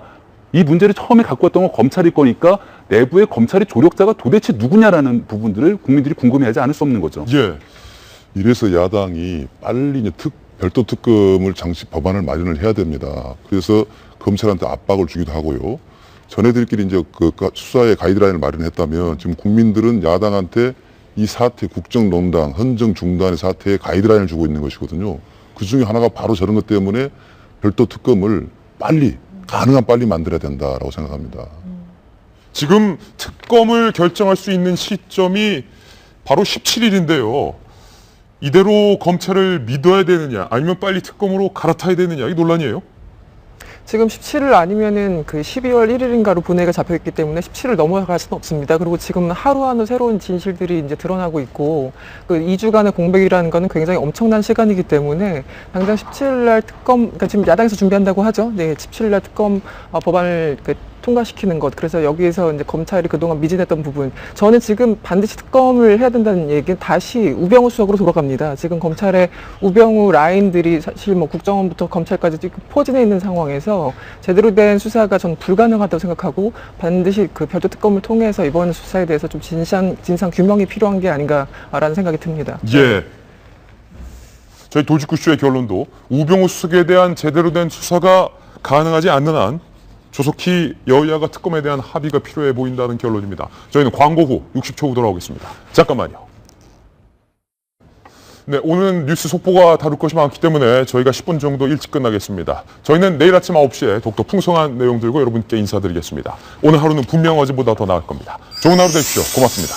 이 문제를 처음에 갖고 왔던 건 검찰일 거니까 내부의 검찰의 조력자가 도대체 누구냐라는 부분들을 국민들이 궁금해하지 않을 수 없는 거죠. 예. 이래서 야당이 빨리 이제 별도 특검을 법안을 마련을 해야 됩니다. 그래서 검찰한테 압박을 주기도 하고요. 전해들끼리 이제 그 수사의 가이드라인을 마련했다면 지금 국민들은 야당한테 이 사태, 국정농단, 헌정 중단의 사태에 가이드라인을 주고 있는 것이거든요. 그 중에 하나가 바로 저런 것 때문에 별도 특검을 가능한 빨리 만들어야 된다라고 생각합니다. 지금 특검을 결정할 수 있는 시점이 바로 17일인데요. 이대로 검찰을 믿어야 되느냐 아니면 빨리 특검으로 갈아타야 되느냐 이 논란이에요. 지금 17일 아니면은 그 12월 1일인가로 본회의가 잡혀있기 때문에 17일 넘어갈 수는 없습니다. 그리고 지금 하루하루 새로운 진실들이 이제 드러나고 있고 그 2주간의 공백이라는 거는 굉장히 엄청난 시간이기 때문에 당장 17일 날 특검, 그러니까 지금 야당에서 준비한다고 하죠. 네, 17일 날 특검 법안을 통과시키는 것. 그래서 여기에서 이제 검찰이 그동안 미진했던 부분. 저는 지금 반드시 특검을 해야 된다는 얘기는 다시 우병우 수석으로 돌아갑니다. 지금 검찰의 우병우 라인들이 사실 뭐 국정원부터 검찰까지 포진해 있는 상황에서 제대로 된 수사가 전 불가능하다고 생각하고 반드시 그 별도 특검을 통해서 이번 수사에 대해서 좀 진상 규명이 필요한 게 아닌가라는 생각이 듭니다. 예. 저희 돌직구쇼의 결론도 우병우 수석에 대한 제대로 된 수사가 가능하지 않는 한 조속히 여야가 특검에 대한 합의가 필요해 보인다는 결론입니다. 저희는 광고 후 60초 후 돌아오겠습니다. 잠깐만요. 네, 오늘은 뉴스 속보가 다룰 것이 많기 때문에 저희가 10분 정도 일찍 끝나겠습니다. 저희는 내일 아침 9시에 더욱더 풍성한 내용 들고 여러분께 인사드리겠습니다. 오늘 하루는 분명 어제보다 더 나을 겁니다. 좋은 하루 되십시오. 고맙습니다.